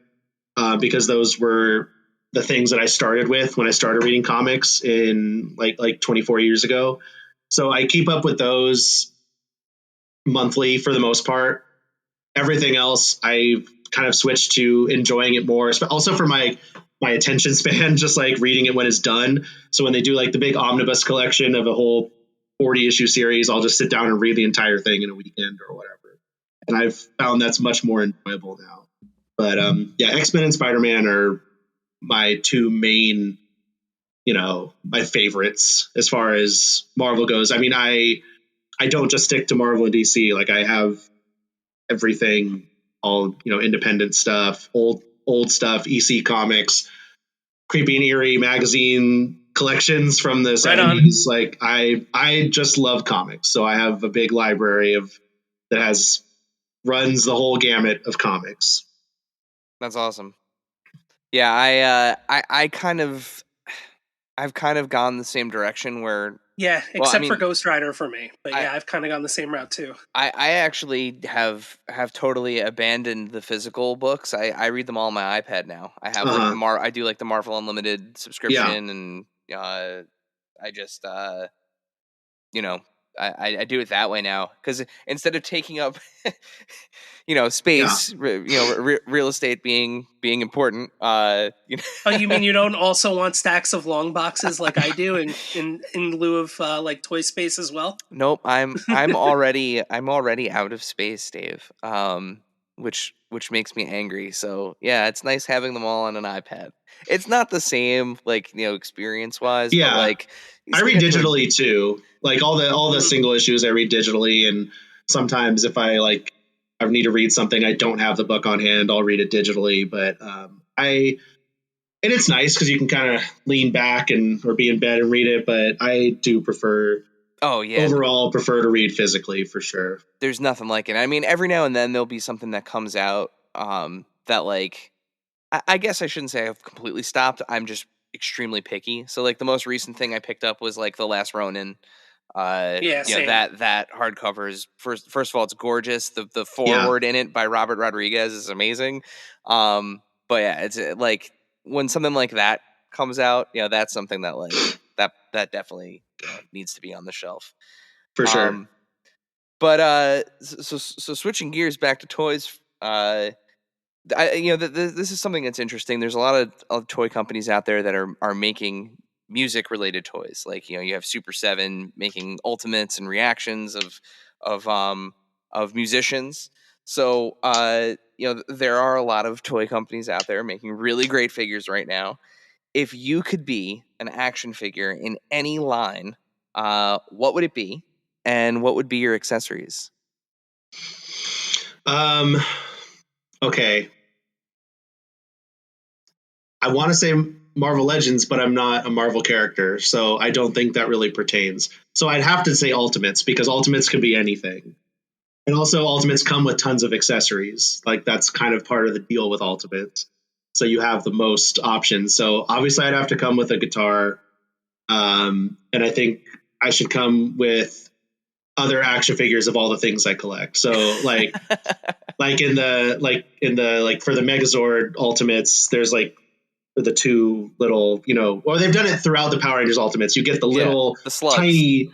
because those were the things that I started with when I started reading comics in like 24 years ago. So I keep up with those monthly for the most part. Everything else, I kind of switched to enjoying it more, also for my attention span, just like reading it when it's done. So when they do like the big omnibus collection of a whole 40 issue series, I'll just sit down and read the entire thing in a weekend or whatever. And I've found that's much more enjoyable now. But X-Men and Spider-Man are my two main, my favorites as far as Marvel goes. I mean, I don't just stick to Marvel and DC. Like I have everything, all, independent stuff, old stuff, EC Comics, Creepy and Eerie magazine collections from the 70s. Like I just love comics. So I have a big library that runs the whole gamut of comics. That's awesome. Yeah, I've kind of gone the same direction where for Ghost Rider for me. But I've kind of gone the same route too. I actually have totally abandoned the physical books. I read them all on my iPad now. I have I do like the Marvel Unlimited subscription, and I just I do it that way now, because instead of taking up space, real estate being important, Oh, you mean you don't also want stacks of long boxes like I do in lieu of like toy space as well? Nope, I'm already out of space, Dave. Which makes me angry. So yeah, it's nice having them all on an iPad. It's not the same, experience wise. Yeah, but like I read digitally too. Like all the single issues I read digitally, and sometimes if I I need to read something, I don't have the book on hand, I'll read it digitally. But and it's nice because you can kind of lean back or be in bed and read it. But I do overall prefer to read physically for sure. There's nothing like it. I mean, every now and then there'll be something that comes out that like, I guess I shouldn't say I've completely stopped. I'm just extremely picky. So like the most recent thing I picked up was like The Last Ronin. Same. That hardcover is first of all, it's gorgeous. The foreword in it by Robert Rodriguez is amazing. But yeah, it's like when something like that comes out, that's something that like that definitely needs to be on the shelf for sure. But so switching gears back to toys, this is something that's interesting. There's a lot of toy companies out there that are making music related toys. Like, you have Super 7 making ultimates and reactions of musicians. So, there are a lot of toy companies out there making really great figures right now. If you could be an action figure in any line, what would it be? And what would be your accessories? Okay. I want to say Marvel Legends, but I'm not a Marvel character, so I don't think that really pertains. So I'd have to say Ultimates, because Ultimates could be anything. And also Ultimates come with tons of accessories. Like that's kind of part of the deal with Ultimates. So you have the most options. So obviously I'd have to come with a guitar. And I think I should come with other action figures of all the things I collect. So like for the Megazord Ultimates, there's like the two little, or they've done it throughout the Power Rangers Ultimates. You get the little the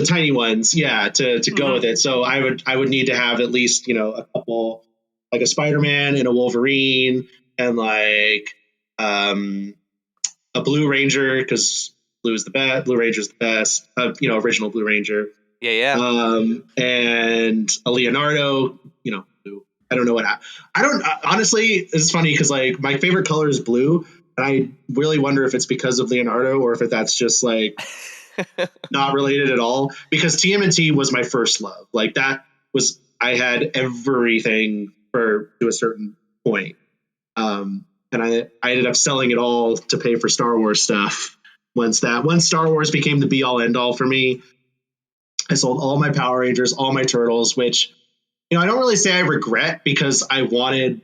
tiny ones, to go with it. So I would need to have at least, a couple, like a Spider-Man and a Wolverine and like a Blue Ranger, because Blue Ranger's the best, original Blue Ranger. Yeah. And a Leonardo, blue. I don't know honestly, it's funny because like my favorite color is blue. And I really wonder if it's because of Leonardo or if that's just like not related at all, because TMNT was my first love. Like I had everything to a certain point. And I ended up selling it all to pay for Star Wars stuff. Once Star Wars became the be all end all for me, I sold all my Power Rangers, all my Turtles, which, I don't really say I regret because I wanted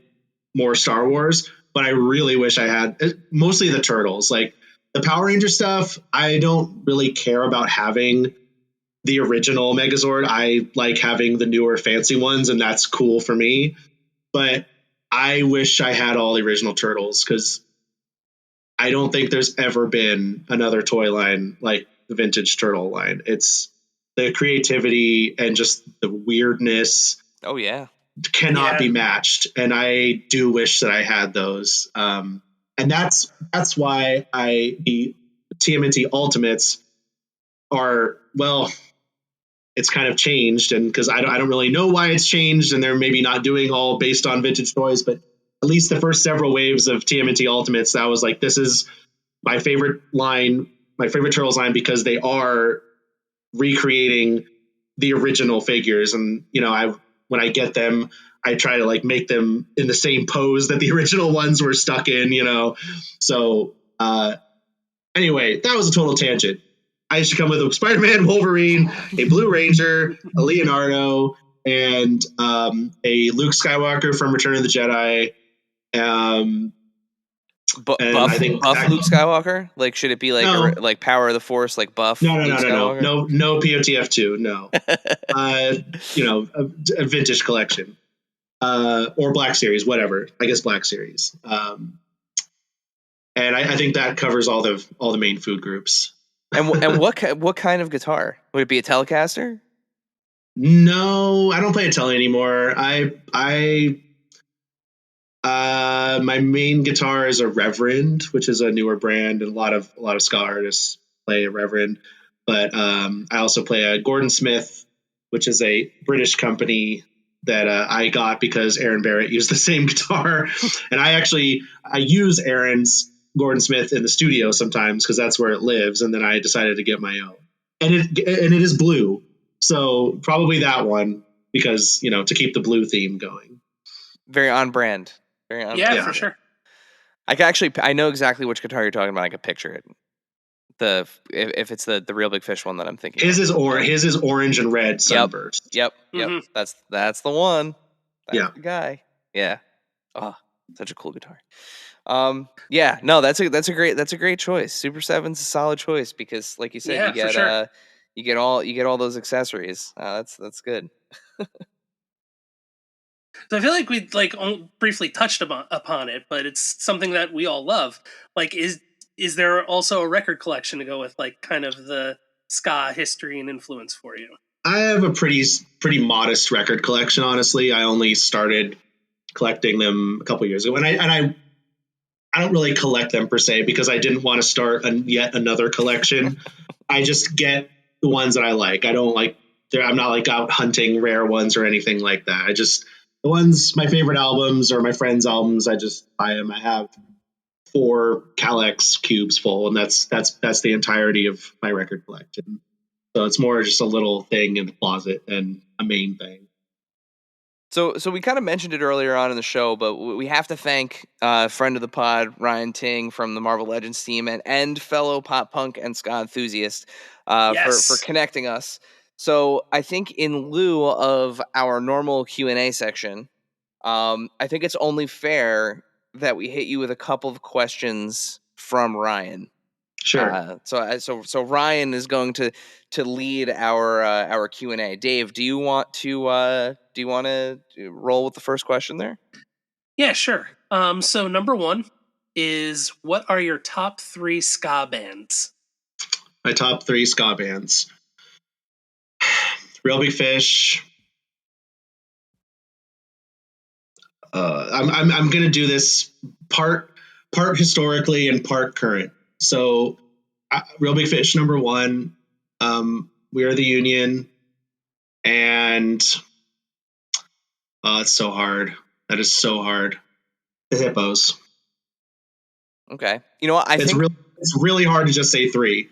more Star Wars, but I really wish I had mostly the Turtles. Like the Power Ranger stuff, I don't really care about having the original Megazord. I like having the newer fancy ones, and that's cool for me. But I wish I had all the original Turtles, because I don't think there's ever been another toy line like the vintage Turtle line. It's the creativity and just the weirdness. Oh yeah. Cannot be matched. And I do wish that I had those. And that's why the TMNT Ultimates are, well, it's kind of changed, and because I don't really know why it's changed, and they're maybe not doing all based on vintage toys, but at least the first several waves of TMNT Ultimates, that was like, this is my favorite line, my favorite Turtles line, because they are recreating the original figures. And when I get them, I try to like make them in the same pose that the original ones were stuck in, So anyway, that was a total tangent. I should come with a Spider-Man, Wolverine, a Blue Ranger, a Leonardo, and a Luke Skywalker from Return of the Jedi. Buff Luke Skywalker? Like, should it be like like Power of the Force, like buff? No, POTF2, no. A vintage collection, or Black Series, whatever. I guess Black Series. And I think that covers all the main food groups. And what kind of guitar? Would it be a Telecaster? No, I don't play a Tele anymore. My main guitar is a Reverend, which is a newer brand, and a lot of ska artists play a Reverend. But I also play a Gordon Smith, which is a British company that I got because Aaron Barrett used the same guitar, and I use Aaron's Gordon Smith in the studio sometimes because that's where it lives, and then I decided to get my own, and it is blue, so probably that one. because, to keep the blue theme going. Very on brand. Very on Yeah, brand. for sure. I know exactly which guitar you're talking about. I can picture it. If it's the Real Big Fish one that I'm thinking. His is orange and red sunburst. Yep. Mhm. That's the one. That's Yeah. the guy. Yeah. Oh, such a cool guitar. Yeah, no, that's a great choice. Super 7's a solid choice because, like you said, Yeah, you get for sure. you get all those accessories. That's good. So I feel like we briefly touched upon it, but it's something that we all love. Like, is there also a record collection to go with, like, kind of the ska history and influence for you? I have a pretty modest record collection, honestly. I only started collecting them a couple years ago, and I don't really collect them per se because I didn't want to start yet another collection. I just get the ones that I like. I don't like. I'm not like out hunting rare ones or anything like that. The ones, my favorite albums or my friends' albums, I just buy them. I have 4 Cal-X cubes full, and that's the entirety of my record collection. So it's more just a little thing in the closet than a main thing. So we kind of mentioned it earlier on in the show, but we have to thank friend of the pod, Ryan Ting from the Marvel Legends team and fellow pop punk and ska enthusiast for connecting us. So I think in lieu of our normal Q&A section, I think it's only fair that we hit you with a couple of questions from Ryan. Sure. So Ryan is going to lead our Q&A. Dave, do you want to roll with the first question there? Yeah, sure. So number 1 is, what are your top 3 ska bands? My top 3 ska bands: Real Big Fish. I'm going to do this part historically and part current. So, Real Big Fish number 1. We Are the Union, and it's so hard. That is so hard. The Hippos. Okay. You know what? It's really hard to just say 3.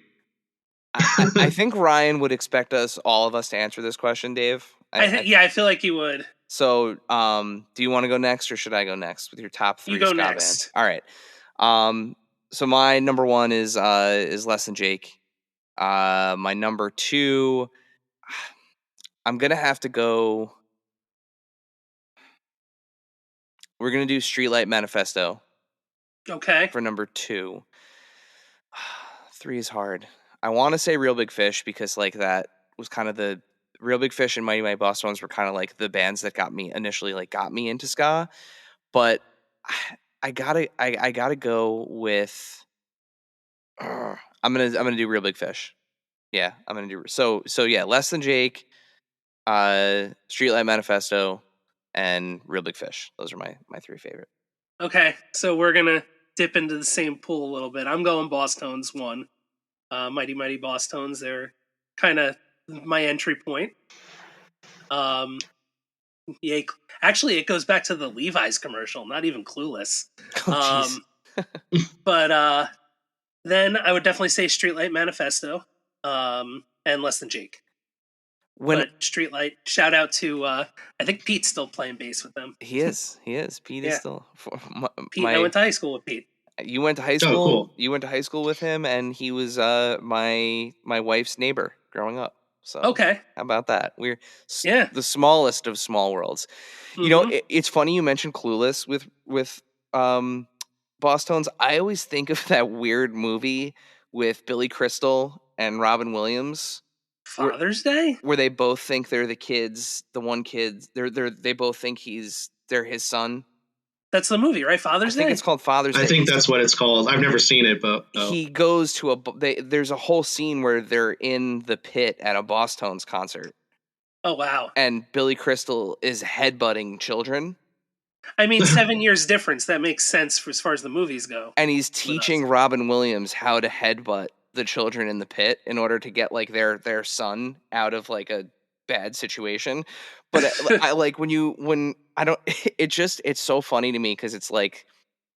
I think Ryan would expect all of us to answer this question, Dave. I feel like you would. So, do you want to go next, or should I go next with your top 3 You go ska next. bands? All right. So my number 1 is Less Than Jake. My number 2, I'm gonna have to go. We're gonna do Streetlight Manifesto. Okay. For number 2. 3 is hard. I want to say Real Big Fish because like that was kind of the Real Big Fish and Mighty Mighty Boss Tones were kind of like the bands that got me into ska. But I gotta go with. I'm gonna do Real Big Fish. Yeah, I'm gonna do so yeah. Less Than Jake, Streetlight Manifesto, and Real Big Fish. Those are my 3 favorite. Okay, so we're gonna dip into the same pool a little bit. I'm going Boss Tones 1. Mighty Mighty Boss Tones. They're kind of my entry point. Yeah, actually, it goes back to the Levi's commercial. Not even Clueless. But then I would definitely say Streetlight Manifesto, and Less Than Jake. But Streetlight, shout out to I think Pete's still playing bass with them. He is. Pete is still. Pete, I went to high school with Pete. You went to high school. Oh, cool. You went to high school with him, and he was my wife's neighbor growing up. So okay, how about that? We're the smallest of small worlds. Mm-hmm. You know, it's funny you mentioned Clueless with Boss Tones. I always think of that weird movie with Billy Crystal and Robin Williams. Father's Day, where they both think they're the kids. The one kid, they both think they're his son. That's the movie, right? Father's Day. I think it's called Father's Day. I think that's what it's called. I've never seen it, but he goes to there's a whole scene where they're in the pit at a Boss Tones concert. Oh wow! And Billy Crystal is headbutting children. I mean, 7 years difference. That makes sense as far as the movies go. And he's teaching Robin Williams how to headbutt the children in the pit in order to get like their son out of like a bad situation. But I like it's so funny to me because it's like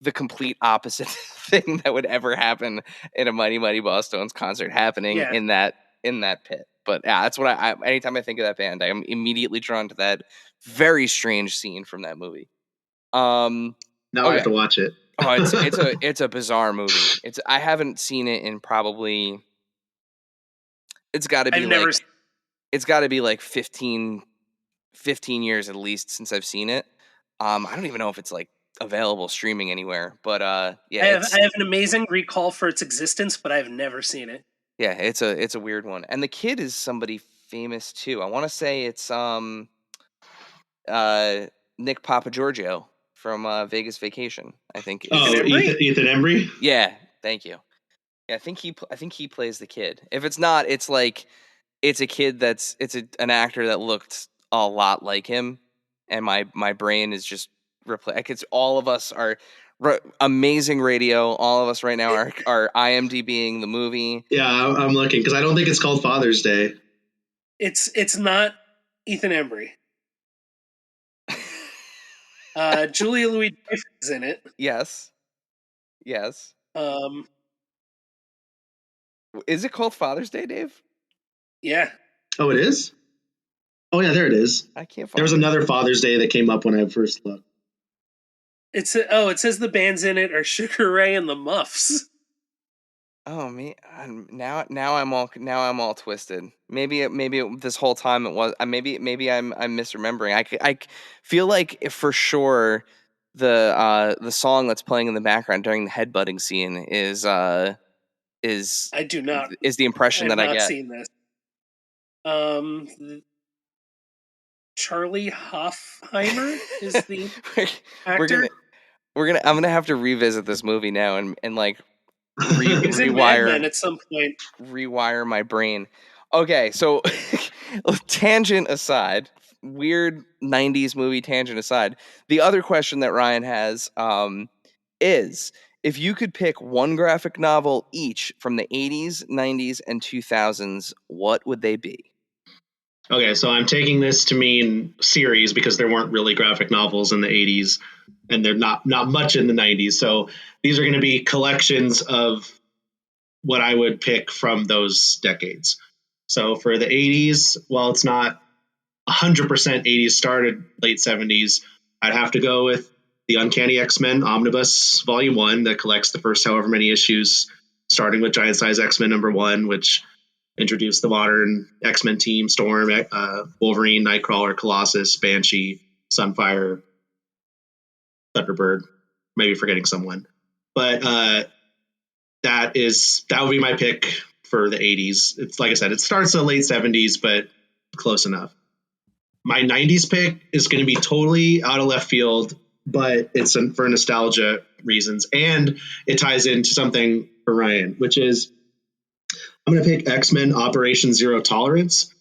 the complete opposite thing that would ever happen in a Mighty Mighty Boss Tones concert happening in that pit. But yeah, that's what I anytime I think of that band, I am immediately drawn to that very strange scene from that movie. Now I have to watch it. Oh, it's a bizarre movie. I haven't seen it in probably. It's got to be like 15 years at least since I've seen it. I don't even know if it's like available streaming anywhere, but yeah, I have an amazing recall for its existence, but I've never seen it. Yeah, it's a weird one, and the kid is somebody famous too. I want to say it's Nick Papagiorgio from Vegas Vacation. I think. Ethan Embry. Yeah, thank you. Yeah, I think he plays the kid. If it's not, it's like it's a kid an actor that looked a lot like him, and my brain is just like it's all of us are amazing radio. All of us right now are IMDbing the movie. Yeah, I'm looking because I don't think it's called Father's Day. It's not Ethan Embry. Julia Louis-Dreyfus is in it. Yes. Is it called Father's Day, Dave? Yeah. Oh, it is? Oh, yeah, there it is. I can't find There was another Father's Day that came up when I first looked. It says the bands in it are Sugar Ray and the Muffs. Oh, me now I'm all twisted. Maybe this whole time it was. Maybe I'm misremembering. I feel like for sure the song that's playing in the background during the headbutting scene is the impression that I get. Seen this. Charlie Hoffheimer is the actor. I'm gonna have to revisit this movie now and like rewire at some point. Rewire my brain. Okay, so tangent aside, weird 90s movie tangent aside, the other question that Ryan has is if you could pick one graphic novel each from the 80s, 90s, and 2000s, what would they be? Okay, so I'm taking this to mean series because there weren't really graphic novels in the 80s and they're not much in the 90s. So these are going to be collections of what I would pick from those decades. So for the 80s, while it's not 100% 80s, started late 70s, I'd have to go with the Uncanny X-Men Omnibus Volume 1 that collects the first however many issues, starting with Giant Size X-Men #1, which introduced the modern X-Men team: Storm, Wolverine, Nightcrawler, Colossus, Banshee, Sunfire, Thunderbird, maybe forgetting someone. But that would be my pick for the 80s. It's like I said, it starts in the late 70s, but close enough. My 90s pick is going to be totally out of left field, but it's for nostalgia reasons. And it ties into something for Ryan, which is I'm going to pick X-Men Operation Zero Tolerance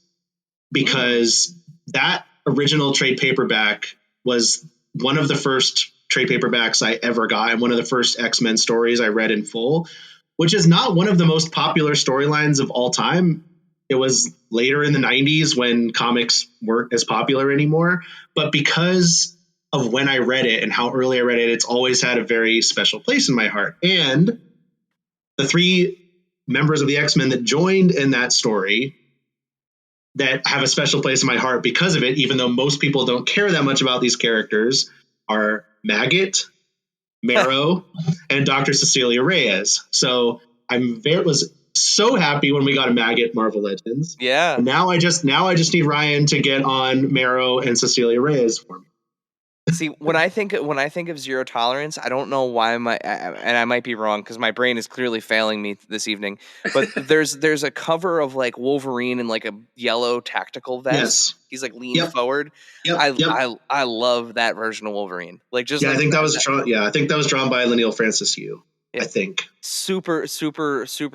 because that original trade paperback was one of the first trade paperbacks I ever got and one of the first X-Men stories I read in full, which is not one of the most popular storylines of all time. It was later in the 90s when comics weren't as popular anymore. But because of when I read it and how early I read it, it's always had a very special place in my heart. And the three members of the X-Men that joined in that story that have a special place in my heart because of it, even though most people don't care that much about these characters, are Maggot, Marrow, and Dr. Cecilia Reyes. So was so happy when we got a Maggot Marvel Legends. Yeah. And now I just need Ryan to get on Marrow and Cecilia Reyes for me. See, when I think of Zero Tolerance, I don't know why and I might be wrong because my brain is clearly failing me this evening. But there's a cover of like Wolverine in like a yellow tactical vest. Yes. He's like leaned forward. I love that version of Wolverine. I think that was drawn by Leinil Francis Yu. I think super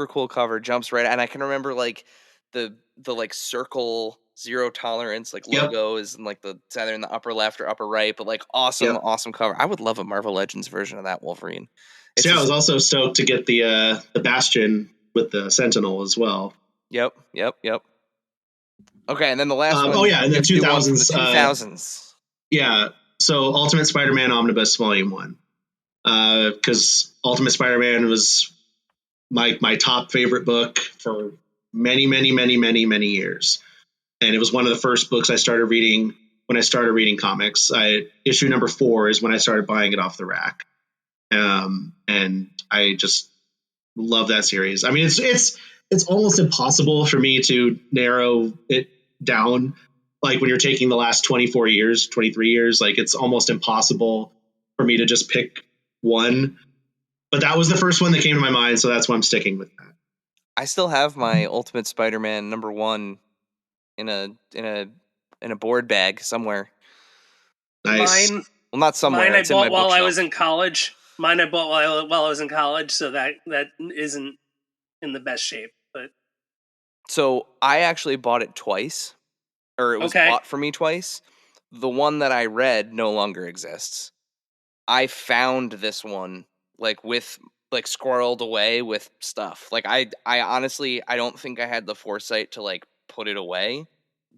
cool cover. Jumps right, and I can remember like the like circle Zero Tolerance like logo is in like it's either in the upper left or upper right, but like awesome cover. I would love a Marvel Legends version of that Wolverine. I was also stoked to get the Bastion with the Sentinel as well. Yep. Okay, and then the last one. Oh yeah, in the 2000s. The 2000s. Yeah, so Ultimate Spider-Man Omnibus Volume 1. Because Ultimate Spider-Man was my top favorite book for many, many, many, many, many years. And it was one of the first books I started reading when I started reading comics. Issue number 4 is when I started buying it off the rack. And I just love that series. I mean, it's almost impossible for me to narrow it down. Like when you're taking the last 24 years, 23 years, like it's almost impossible for me to just pick one. But that was the first one that came to my mind, so that's why I'm sticking with that. I still have my Ultimate Spider-Man #1 in a board bag somewhere. Nice. Mine, well, not somewhere. Mine I it's in my bought while I bookshelf. was in college. Mine I bought while I was in college, so that isn't in the best shape. But So I actually bought it twice, or it was bought for me twice. The one that I read no longer exists. I found this one squirreled away with stuff. Like I honestly, I don't think I had the foresight to put it away.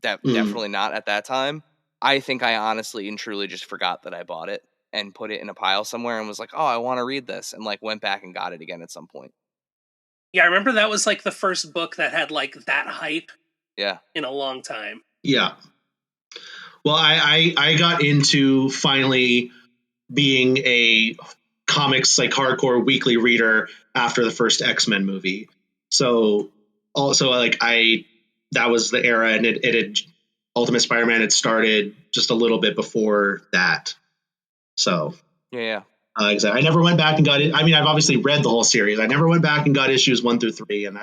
Definitely not at that time. I think I honestly and truly just forgot that I bought it and put it in a pile somewhere and was like, oh, I want to read this, and went back and got it again at some point. yeah, I remember that was the first book that had that hype. Yeah. In a long time. Yeah. Well, I got into finally being a comics hardcore weekly reader after the first X-Men movie. So also that was the era, and it had Ultimate Spider-Man had started just a little bit before that. So yeah. Exactly. I never went back and got it. I mean, I've obviously read the whole series. I never went back and got issues 1 through 3, and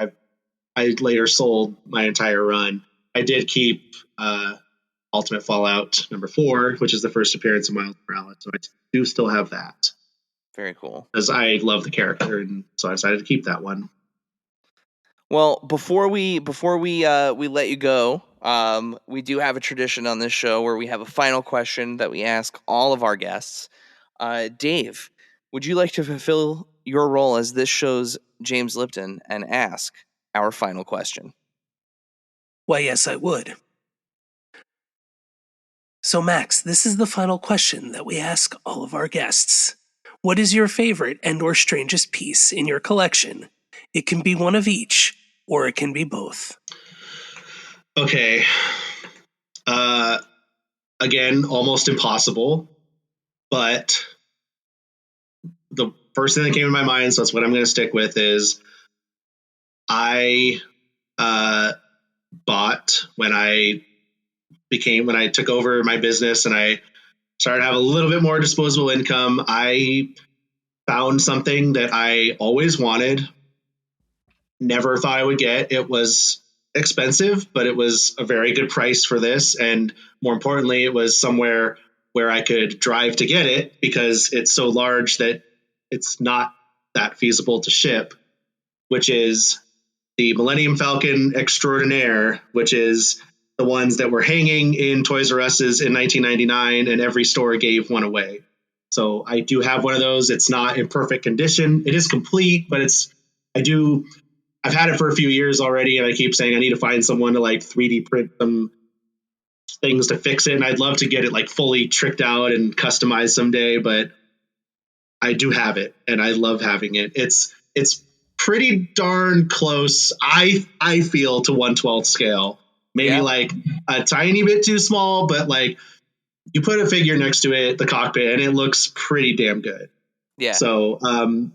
I later sold my entire run. I did keep Ultimate Fallout #4, which is the first appearance of Miles Morales. So I do still have that. Very cool. Because I love the character, and so I decided to keep that one. Well, before we let you go, we do have a tradition on this show where we have a final question that we ask all of our guests. Dave, would you like to fulfill your role as this show's James Lipton and ask our final question? Why, yes, I would. So, Max, this is the final question that we ask all of our guests. What is your favorite and/or strangest piece in your collection? It can be one of each, or it can be both. Okay. Again, almost impossible, but the first thing that came to my mind, so that's what I'm going to stick with, is I bought when I took over my business and I started to have a little bit more disposable income. I found something that I always wanted, never thought I would get. It was expensive, but it was a very good price for this. And more importantly, it was somewhere where I could drive to get it because it's so large that it's not that feasible to ship, which is the Millennium Falcon Extraordinaire, which is the ones that were hanging in Toys R Us's in 1999, and every store gave one away. So I do have one of those. It's not in perfect condition. It is complete, but I've had it for a few years already, and I keep saying I need to find someone to 3D print some things to fix it. And I'd love to get it fully tricked out and customized someday, but I do have it and I love having it. It's pretty darn close. I feel to 1/12 scale, maybe a tiny bit too small, but you put a figure next to it, the cockpit, and it looks pretty damn good. Yeah. So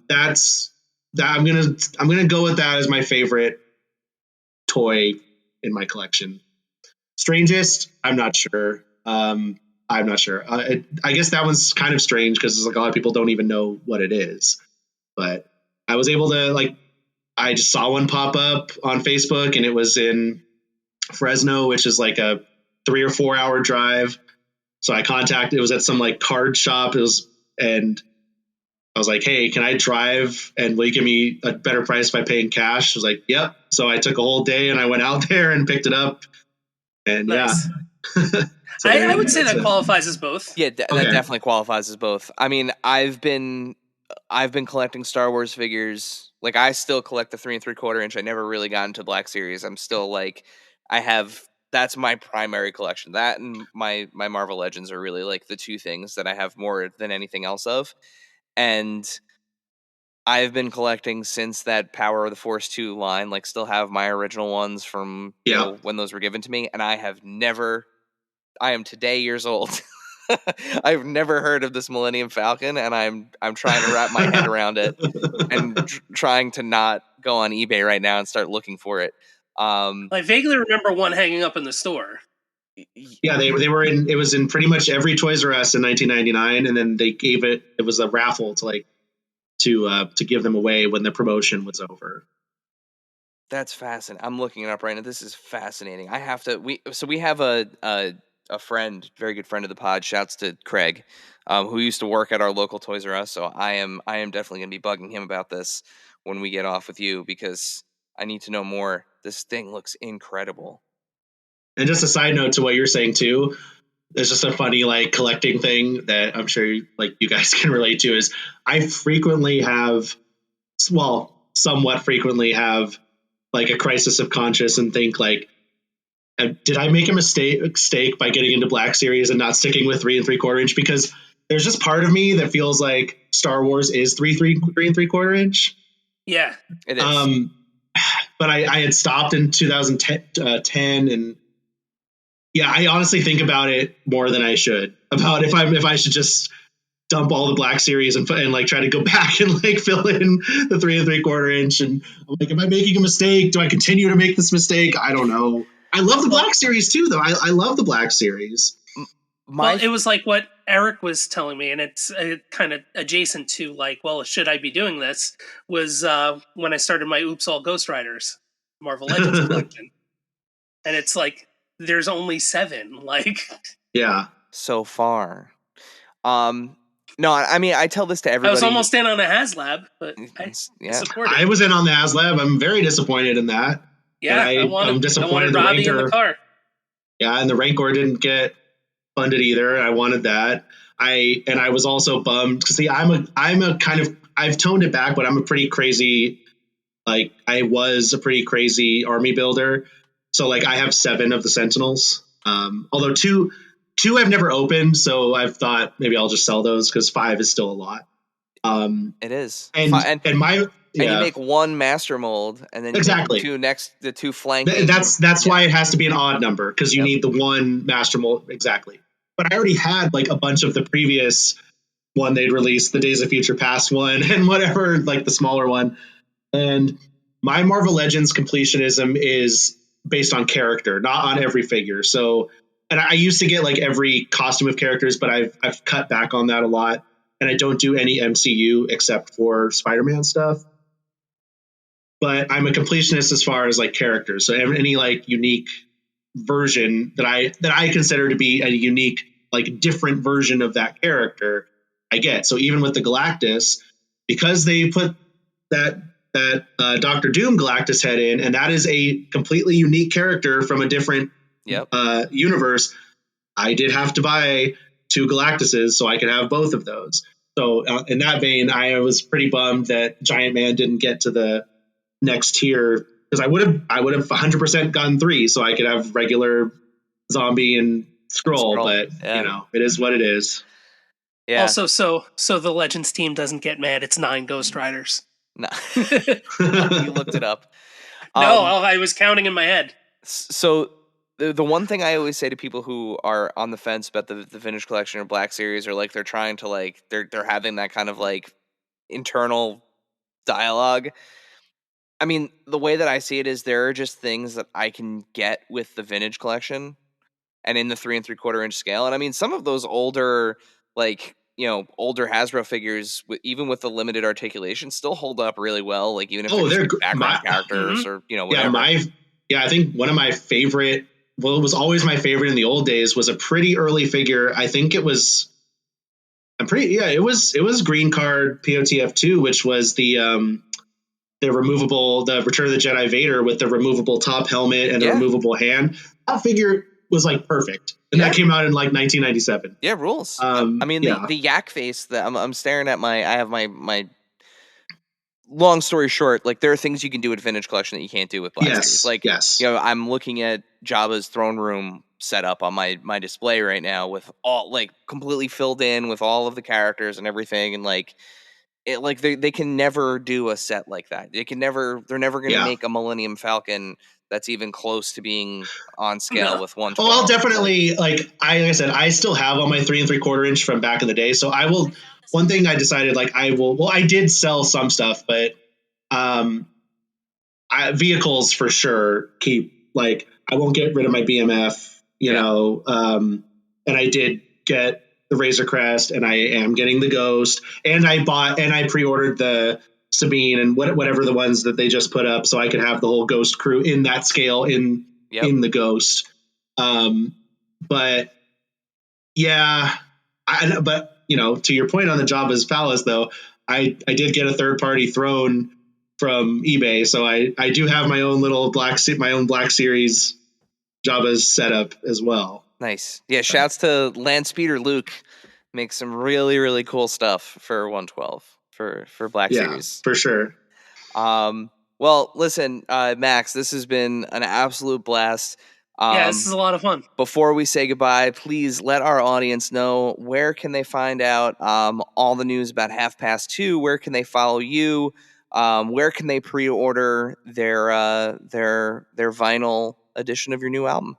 that's that. I'm gonna go with that as my favorite toy in my collection. Strangest, I'm not sure. I guess that one's kind of strange because a lot of people don't even know what it is. But I was able to I just saw one pop up on Facebook, and it was in Fresno, which is a 3 or 4 hour drive. So I contacted. It was at some card shop. And I was like, "Hey, can I drive? And will you give me a better price by paying cash?" I was like, "Yep." So I took a whole day and I went out there and picked it up. And nice. Yeah. So I would say that qualifies as both. Yeah, that definitely qualifies as both. I mean, I've been collecting Star Wars figures. I still collect the 3 3/4 inch. I never really got into Black Series. I'm still that's my primary collection. That and my Marvel Legends are really the two things that I have more than anything else of. And I've been collecting since that Power of the Force 2 line, like still have my original ones from when those were given to me, and I am today years old. I've never heard of this Millennium Falcon, and I'm trying to wrap my head around it and trying to not go on eBay right now and start looking for it. I vaguely remember one hanging up in the store. Yeah, they were in. It was in pretty much every Toys R Us in 1999, and then they gave it. It was a raffle to give them away when the promotion was over. That's fascinating. I'm looking it up right now. This is fascinating. I have to. We have a friend, very good friend of the pod. Shouts to Craig, who used to work at our local Toys R Us. So I am definitely going to be bugging him about this when we get off with you, because I need to know more. This thing looks incredible. And just a side note to what you're saying too, it's just a funny like collecting thing that I'm sure you guys can relate to is I frequently have, somewhat frequently have like a crisis of conscience and think like, did I make a mistake by getting into Black Series and not sticking with 3 3/4 inch? Because there's just part of me that feels like Star Wars is 3 3/4 inch. Yeah, it is. But I had stopped in 2010 and. Yeah, I honestly think about it more than I should, about if I should just dump all the Black Series and like try to go back and like fill in the 3 3/4 inch. And I'm like, am I making a mistake? Do I continue to make this mistake? I don't know. I love the Black Series too, though. I love the Black Series. Well, it was like what Eric was telling me, and it's kind of adjacent to like, well, should I be doing this? Was when I started my Oops All Ghost Riders Marvel Legends collection, and it's like. There's only 7, like so far. No, I mean I tell this to everybody. I was almost in on a HasLab, but I support it. I was in on the HasLab. I'm very disappointed in that. Yeah, I'm disappointed I wanted Robbie in the car. Yeah, and the Rancor didn't get funded either. I wanted that. I was also bummed because see, I'm a kind of I've toned it back, but I'm a pretty crazy. Like I was a pretty crazy army builder. So like I have 7 of the Sentinels, although two I've never opened. So I've thought maybe I'll just sell those because 5 is still a lot. It is. And you make 1 master mold and then exactly the 2 flanking. That's why it has to be an odd number because you need the 1 master mold. Exactly. But I already had like a bunch of the previous one they'd released, the Days of Future Past one and whatever, like the smaller one. And my Marvel Legends completionism is based on character, not on every figure. So, and I used to get like every costume of characters, but I've cut back on that a lot. And I don't do any MCU except for Spider-Man stuff. But I'm a completionist as far as like characters. So any like unique version that I consider to be a unique, like different version of that character, I get. So even with the Galactus, because they put that Dr. Doom Galactus head in, and that is a completely unique character from a different universe. I did have to buy 2 Galactuses so I could have both of those. So in that vein, I was pretty bummed that Giant Man didn't get to the next tier because I would have 100% gotten 3 so I could have regular Zombie and Skrull. But it is what it is. Yeah. Also, so the Legends team doesn't get mad. It's 9 Ghost Riders. No, you looked it up. No, I was counting in my head. So the one thing I always say to people who are on the fence about the Vintage Collection or Black Series, or like they're trying to like they're having that kind of like internal dialogue. I mean, the way that I see it is there are just things that I can get with the Vintage Collection and in the 3 3/4 inch scale. And I mean, some of those older older Hasbro figures, even with the limited articulation, still hold up really well. Like even if they're background characters or whatever. I think one of my favorite. Well, it was always my favorite in the old days. Was a pretty early figure. I think it was. It was Green Card POTF2, which was the removable, the Return of the Jedi Vader with the removable top helmet and the removable hand. That figure was like perfect. And that came out in like 1997. Yeah, rules. I mean, the yak face that I'm staring at I have my long story short, like there are things you can do with Vintage Collection that you can't do with Black Series. Like, I'm looking at Jabba's throne room setup on my display right now with all like completely filled in with all of the characters and everything. And like, they can never do a set like that. They're never going to make a Millennium Falcon that's even close to being on scale with 112. Oh, I'll definitely, like I said, I still have all my 3 3/4 inch from back in the day. So I will, one thing I decided, I did sell some stuff, but vehicles for sure I won't get rid of my BMF, you know, and I did get the Razor Crest, and I am getting the Ghost, and I pre-ordered the Sabine and whatever the ones that they just put up, so I could have the whole Ghost crew in that scale in the Ghost. But yeah, but you know, to your point on the Jabba's Palace, though, I did get a third party throne from eBay, so I do have my own little Black Series Jabba's setup as well. Nice. Yeah, shouts to Landspeeder Luke. Makes some really, really cool stuff for 112 for Black Series. For sure. Well, listen, Max, this has been an absolute blast. This is a lot of fun. Before we say goodbye, please let our audience know, where can they find out all the news about 2:30? Where can they follow you? Where can they pre-order their vinyl edition of your new album?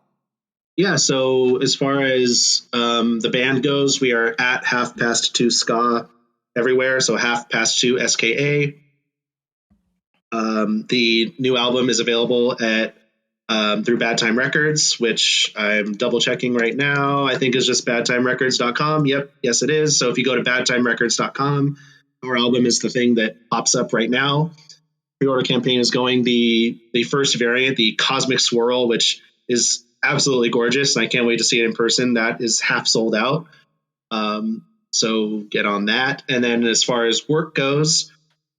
Yeah, so as far as the band goes, we are at 2:30 Ska everywhere, so 2:30 SKA. The new album is available through Bad Time Records, which I'm double checking right now. I think is just badtimerecords.com. Yes, it is. So if you go to badtimerecords.com, our album is the thing that pops up right now. Pre-order campaign is going. The first variant, the Cosmic Swirl, which is absolutely gorgeous, and I can't wait to see it in person. That is half sold out. So get on that. And then as far as work goes,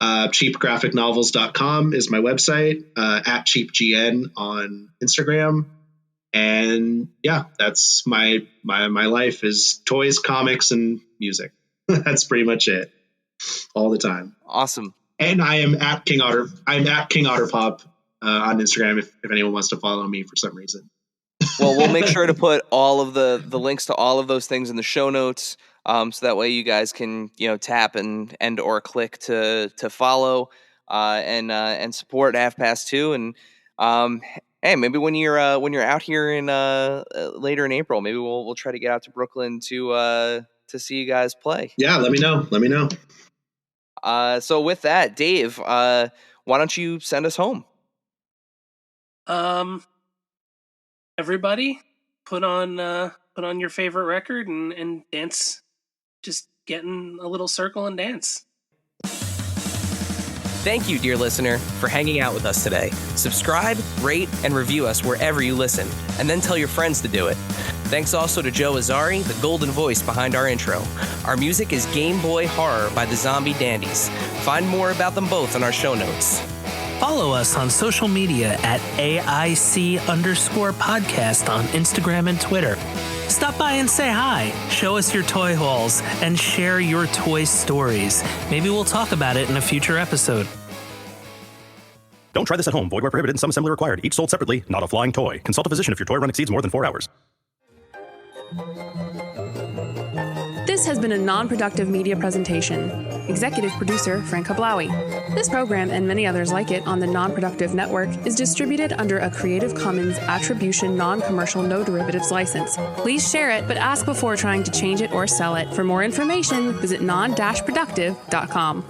cheapgraphicnovels.com is my website, at cheapgn on Instagram. And yeah, that's my life is toys, comics, and music. That's pretty much it all the time. Awesome. And I am at King Otter. I'm at King Otter Pop on Instagram if anyone wants to follow me for some reason. Well, we'll make sure to put all of the links to all of those things in the show notes, so that way you guys can, you know, tap and or click to follow and support 2:30. And hey, maybe when you're out here in later in April, maybe we'll try to get out to Brooklyn to see you guys play. Yeah, let me know. So with that, Dave, why don't you send us home? Everybody, put on your favorite record and dance. Just get in a little circle and dance. Thank you, dear listener, for hanging out with us today. Subscribe, rate, and review us wherever you listen, and then tell your friends to do it. Thanks also to Joe Azzari, the golden voice behind our intro. Our music is Game Boy Horror by the Zombie Dandies. Find more about them both in our show notes. Follow us on social media at AIC_podcast on Instagram and Twitter. Stop by and say hi, show us your toy hauls, and share your toy stories. Maybe we'll talk about it in a future episode. Don't try this at home. Void where prohibited and some assembly required. Each sold separately, not a flying toy. Consult a physician if your toy run exceeds more than 4 hours. This has been a non-productive media presentation. Executive producer, Frank Hablawi. This program and many others like it on the Non-Productive Network is distributed under a Creative Commons Attribution Non-Commercial No Derivatives license. Please share it, but ask before trying to change it or sell it. For more information, visit non-productive.com.